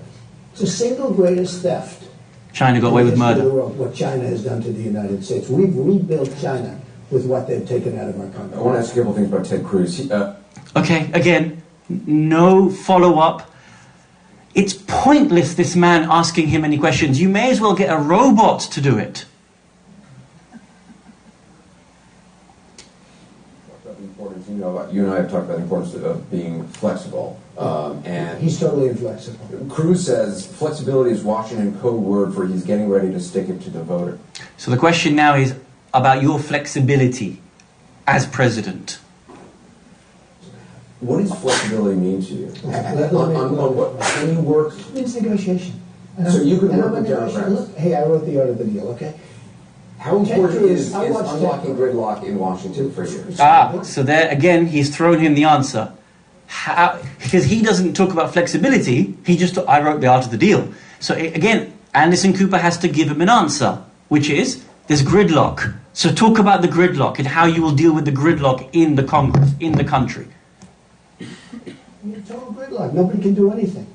It's the single greatest theft. China got away with murder. What China has done to the United States. We've rebuilt China with what they've taken out of our country. I want to ask a couple things about Ted Cruz. Okay, again, no follow-up. It's pointless, this man asking him any questions. You may as well get a robot to do it. You and I have talked about the importance of being flexible. And he's totally inflexible. Cruz says flexibility is Washington code word for he's getting ready to stick it to the voter. So the question now is about your flexibility as president. What does flexibility mean to you? On what? Can you work? It means negotiation. So you can work with Democrats. Hey, I wrote the art of the deal, okay? How important is unlocking gridlock in Washington for you? So there again, he's thrown him the answer. Because he doesn't talk about flexibility, I wrote the art of the deal. So again, Anderson Cooper has to give him an answer, which is, there's gridlock. So talk about the gridlock and how you will deal with the gridlock in the Congress, in the country. Total gridlock. Nobody can do anything.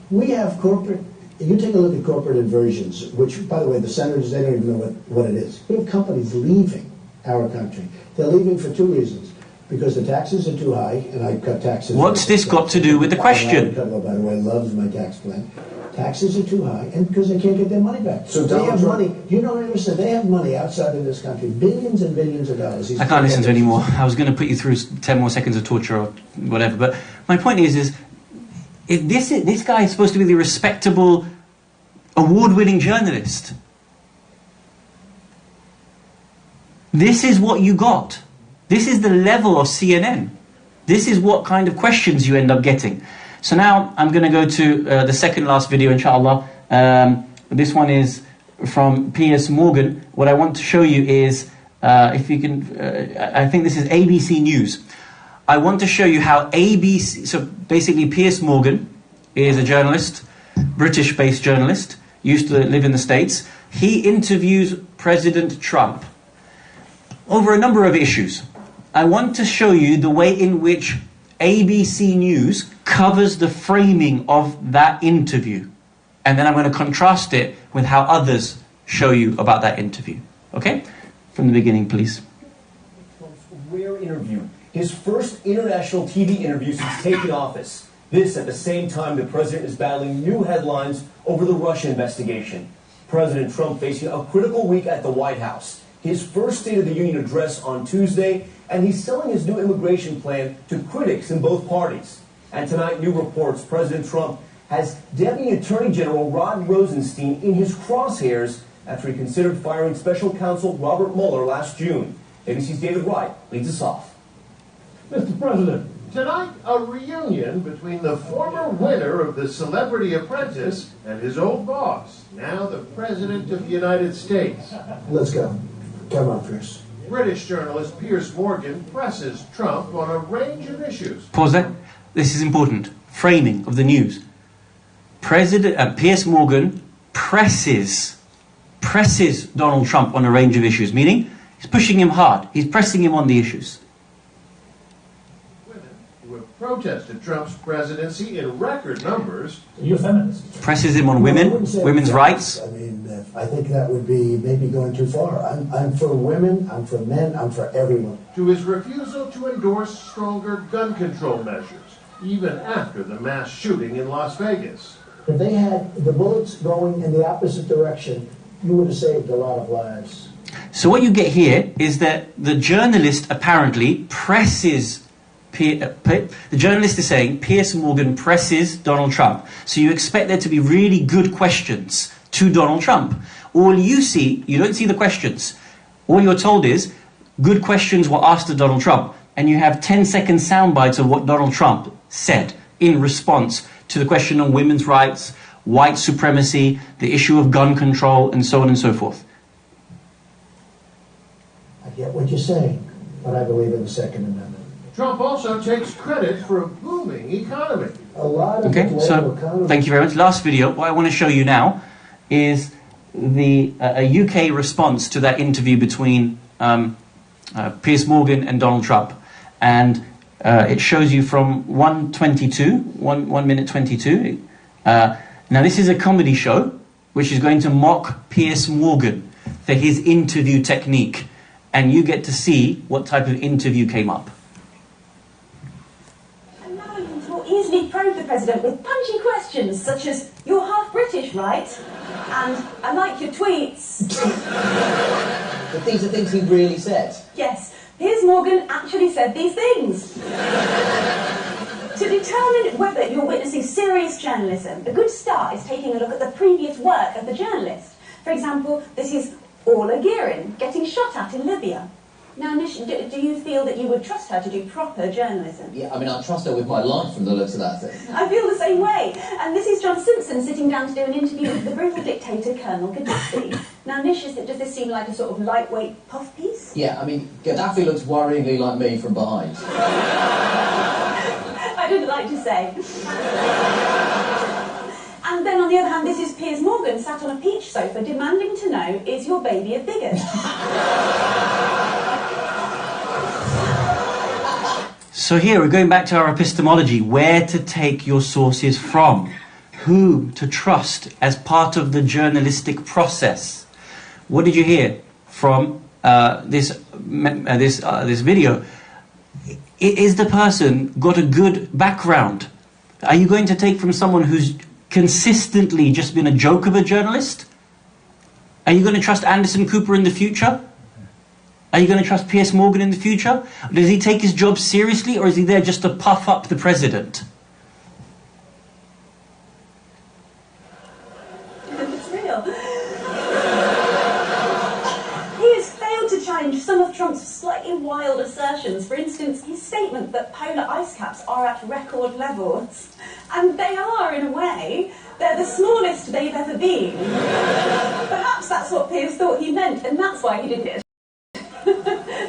We have corporate. You take a look at corporate inversions, which, by the way, the senators, they don't even know what it is. We have companies leaving our country. They're leaving for two reasons. Because the taxes are too high, and I cut taxes. What's this got to do with the question? By the way, loves my tax plan. Taxes are too high, and because they can't get their money back. So they have money. You don't understand. They have money outside of this country, billions and billions of dollars. I can't listen to any more. I was going to put you through 10 more seconds of torture or whatever. But my point is if this guy is supposed to be the respectable, award-winning journalist. This is what you got. This is the level of CNN. This is what kind of questions you end up getting. So now I'm going to go to the second last video, inshallah. This one is from Piers Morgan. What I want to show you is, if you can, I think this is ABC News. I want to show you how ABC, so basically Piers Morgan is a journalist, British-based journalist, used to live in the States. He interviews President Trump over a number of issues. I want to show you the way in which ABC News covers the framing of that interview. And then I'm going to contrast it with how others show you about that interview. Okay? From the beginning, please. Trump's rare interview. His first international TV interview since taking office. This at the same time the president is battling new headlines over the Russia investigation. President Trump facing a critical week at the White House. His first State of the Union address on Tuesday, and he's selling his new immigration plan to critics in both parties. And tonight, new reports President Trump has Deputy Attorney General Rod Rosenstein in his crosshairs after he considered firing Special Counsel Robert Mueller last June. ABC's David Wright leads us off. Mr. President, tonight a reunion between the former winner of the Celebrity Apprentice and his old boss, now the President of the United States. Let's go. Come on, Chris. British journalist Piers Morgan presses Trump on a range of issues. Pause there. This is important. Framing of the news. President Piers Morgan presses Donald Trump on a range of issues, meaning he's pushing him hard. He's pressing him on the issues. Women who have protested Trump's presidency in record numbers. You're a feminist. Presses him on women's rights. I mean, I think that would be maybe going too far. I'm for women, I'm for men, I'm for everyone. To his refusal to endorse stronger gun control measures, even after the mass shooting in Las Vegas. If they had the bullets going in the opposite direction, you would have saved a lot of lives. So what you get here is that the journalist apparently presses. The journalist is saying Piers Morgan presses Donald Trump. So you expect there to be really good questions to Donald Trump. All you see, you don't see the questions. All you're told is good questions were asked to Donald Trump. And you have 10-second sound bites of what Donald Trump said. in response to the question on women's rights, white supremacy, the issue of gun control, and so on and so forth. I get what you're saying, but I believe in the Second Amendment. Trump also takes credit for a booming economy. A lot of Okay, the so global economy. thank you very much. Last video, what I want to show you now is the a UK response to that interview between Piers Morgan and Donald Trump. And it shows you from 1 minute 22. Now this is a comedy show which is going to mock Piers Morgan for his interview technique. And you get to see what type of interview came up. And now you can easily probe the president with punchy questions such as, "You're half British, right?" And "I like your tweets." But these are things he really said. Yes, Piers Morgan actually said these things. To determine whether you're witnessing serious journalism, a good start is taking a look at the previous work of the journalist. For example, this is Orla Guerin getting shot at in Libya. Now, Nish, do you feel that you would trust her to do proper journalism? Yeah, I mean, I trust her with my life from the looks of that thing. I feel the same way. And this is John Simpson sitting down to do an interview with the brutal dictator Colonel Gaddafi. Now, Nish, does this seem like a sort of lightweight puff piece? Yeah, I mean, Gaddafi looks worryingly like me from behind. I didn't like to say. And then on the other hand, this is Piers Morgan sat on a peach sofa demanding to know, is your baby a bigot? So here we're going back to our epistemology, where to take your sources from, who to trust as part of the journalistic process. What did you hear from this video? Is the person got a good background? Are you going to take from someone who's consistently just been a joke of a journalist? Are you going to trust Anderson Cooper in the future? Are you going to trust Piers Morgan in the future? Does he take his job seriously, or is he there just to puff up the president? It's real. He has failed to challenge some of Trump's slightly wild assertions. For instance, his statement that polar ice caps are at record levels. And they are, in a way. They're the smallest they've ever been. Perhaps that's what Piers thought he meant, and that's why he didn't get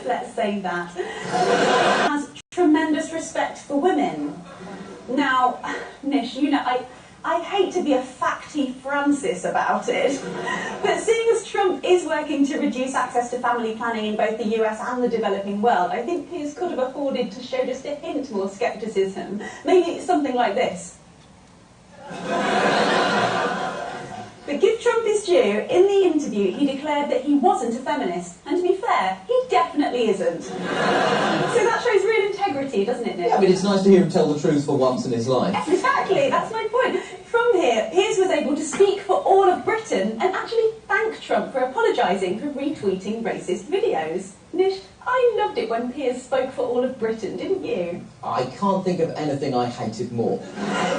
Let's say that. Has tremendous respect for women. Now, Nish, you know, I hate to be a facty Francis about it, but seeing as Trump is working to reduce access to family planning in both the US and the developing world, I think Piers could have afforded to show just a hint more scepticism. Maybe something like this. But give Trump his due, in the interview he declared that he wasn't a feminist, and to be fair, he definitely isn't. So that shows real integrity, doesn't it, Nick? Yeah, I mean, it's nice to hear him tell the truth for once in his life. Exactly, that's my point. From here, Piers was able to speak for all of Britain and actually thank Trump for apologising for retweeting racist videos. Nish, I loved it when Piers spoke for all of Britain, didn't you? I can't think of anything I hated more.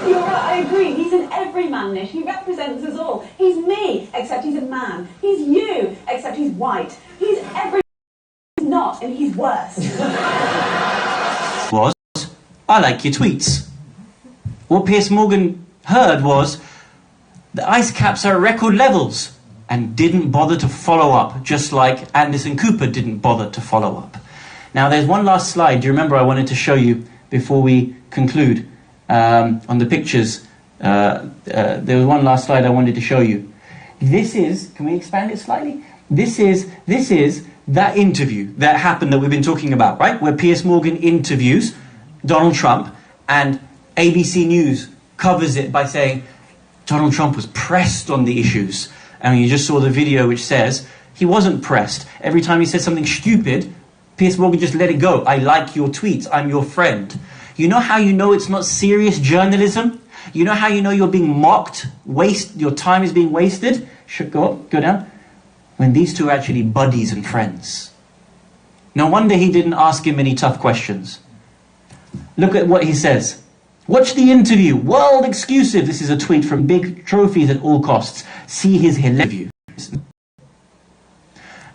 You're right, I agree. He's an everyman, Nish. He represents us all. He's me, except he's a man. He's you, except he's white. He's every... He's not, and he's worse. Was, I like your tweets. What Piers Morgan heard was, the ice caps are at record levels, and didn't bother to follow up, just like Anderson Cooper didn't bother to follow up. Now, there's one last slide. Do you remember I wanted to show you before we conclude on the pictures? There was one last slide I wanted to show you. This is, can we expand it slightly? This is that interview that happened that we've been talking about, right? Where Piers Morgan interviews Donald Trump, and ABC News covers it by saying Donald Trump was pressed on the issues. And you just saw the video which says he wasn't pressed. Every time he said something stupid, Piers Morgan just let it go. I like your tweets. I'm your friend. You know how you know it's not serious journalism? You know how you know you're being mocked? Your time is being wasted? Go down. When these two are actually buddies and friends. No wonder he didn't ask him any tough questions. Look at what he says. Watch the interview. World exclusive. This is a tweet from Big Trophies at all costs. See his interview.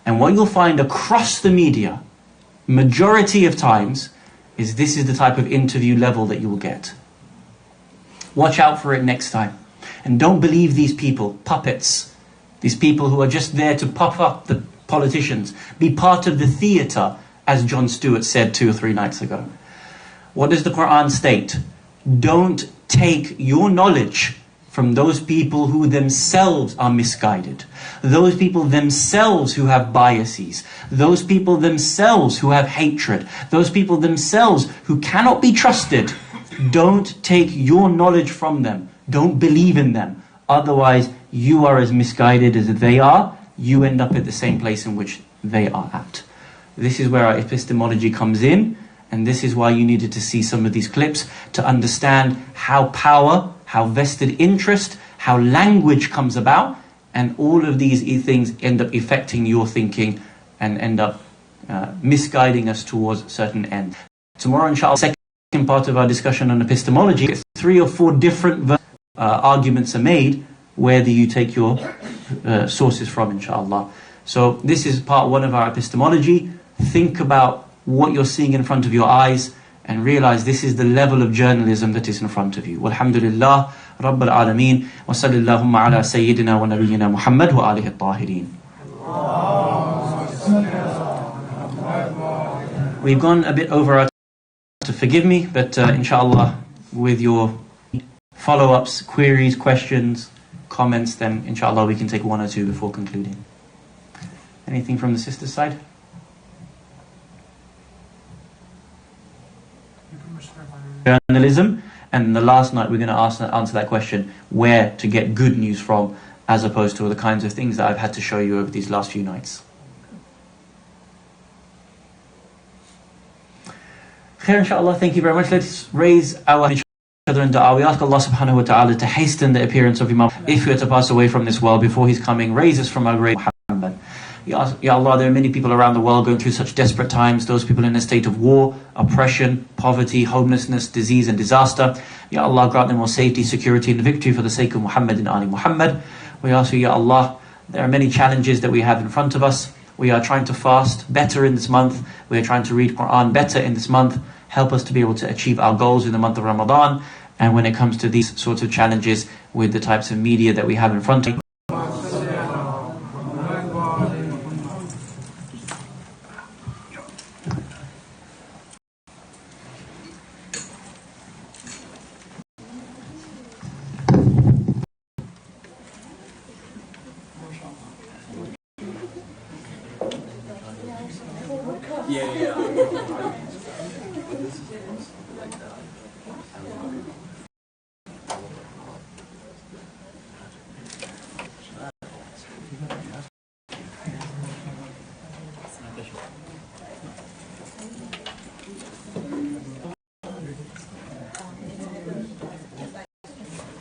And what you'll find across the media, majority of times, is this is the type of interview level that you will get. Watch out for it next time. And don't believe these people, puppets, these people who are just there to puff up the politicians. Be part of the theatre, as Jon Stewart said 2 or 3 nights ago. What does the Quran state? Don't take your knowledge from those people who themselves are misguided, those people themselves who have biases, those people themselves who have hatred, those people themselves who cannot be trusted. Don't take your knowledge from them. Don't believe in them. Otherwise, you are as misguided as they are. You end up at the same place in which they are at. This is where our epistemology comes in, and this is why you needed to see some of these clips to understand how power, how vested interest, how language comes about, and all of these things end up affecting your thinking and end up misguiding us towards certain ends. Tomorrow, inshallah, second part of our discussion on epistemology, 3 or 4 different arguments are made. Where do you take your sources from, inshallah? So this is part 1 of our epistemology. Think about what you're seeing in front of your eyes and realize this is the level of journalism that is in front of you. Walhamdulillah, Rabbil Alameen, wa sallallahu ala Sayyidina wa Nabiyyina Muhammad wa alihi at-tahirin. We've gone a bit over our time, to forgive me, but inshallah, with your follow-ups, queries, questions, comments, then inshallah we can take 1 or 2 before concluding. Anything from the sister's side? Journalism, and the last night we're going to answer that question, where to get good news from, as opposed to the kinds of things that I've had to show you over these last few nights. Khair, inshallah, thank you very much. Let's raise our other in dua. We ask Allah subhanahu wa ta'ala to hasten the appearance of Imam. If we are to pass away from this world before his coming, raise us from our great Muhammad. Ya Allah, there are many people around the world going through such desperate times, those people in a state of war, oppression, poverty, homelessness, disease and disaster. Ya Allah, grant them more safety, security and victory for the sake of Muhammad and Ali Muhammad. We ask you, Ya Allah, there are many challenges that we have in front of us. We are trying to fast better in this month. We are trying to read Quran better in this month. Help us to be able to achieve our goals in the month of Ramadan. And when it comes to these sorts of challenges with the types of media that we have in front of us, Yeah.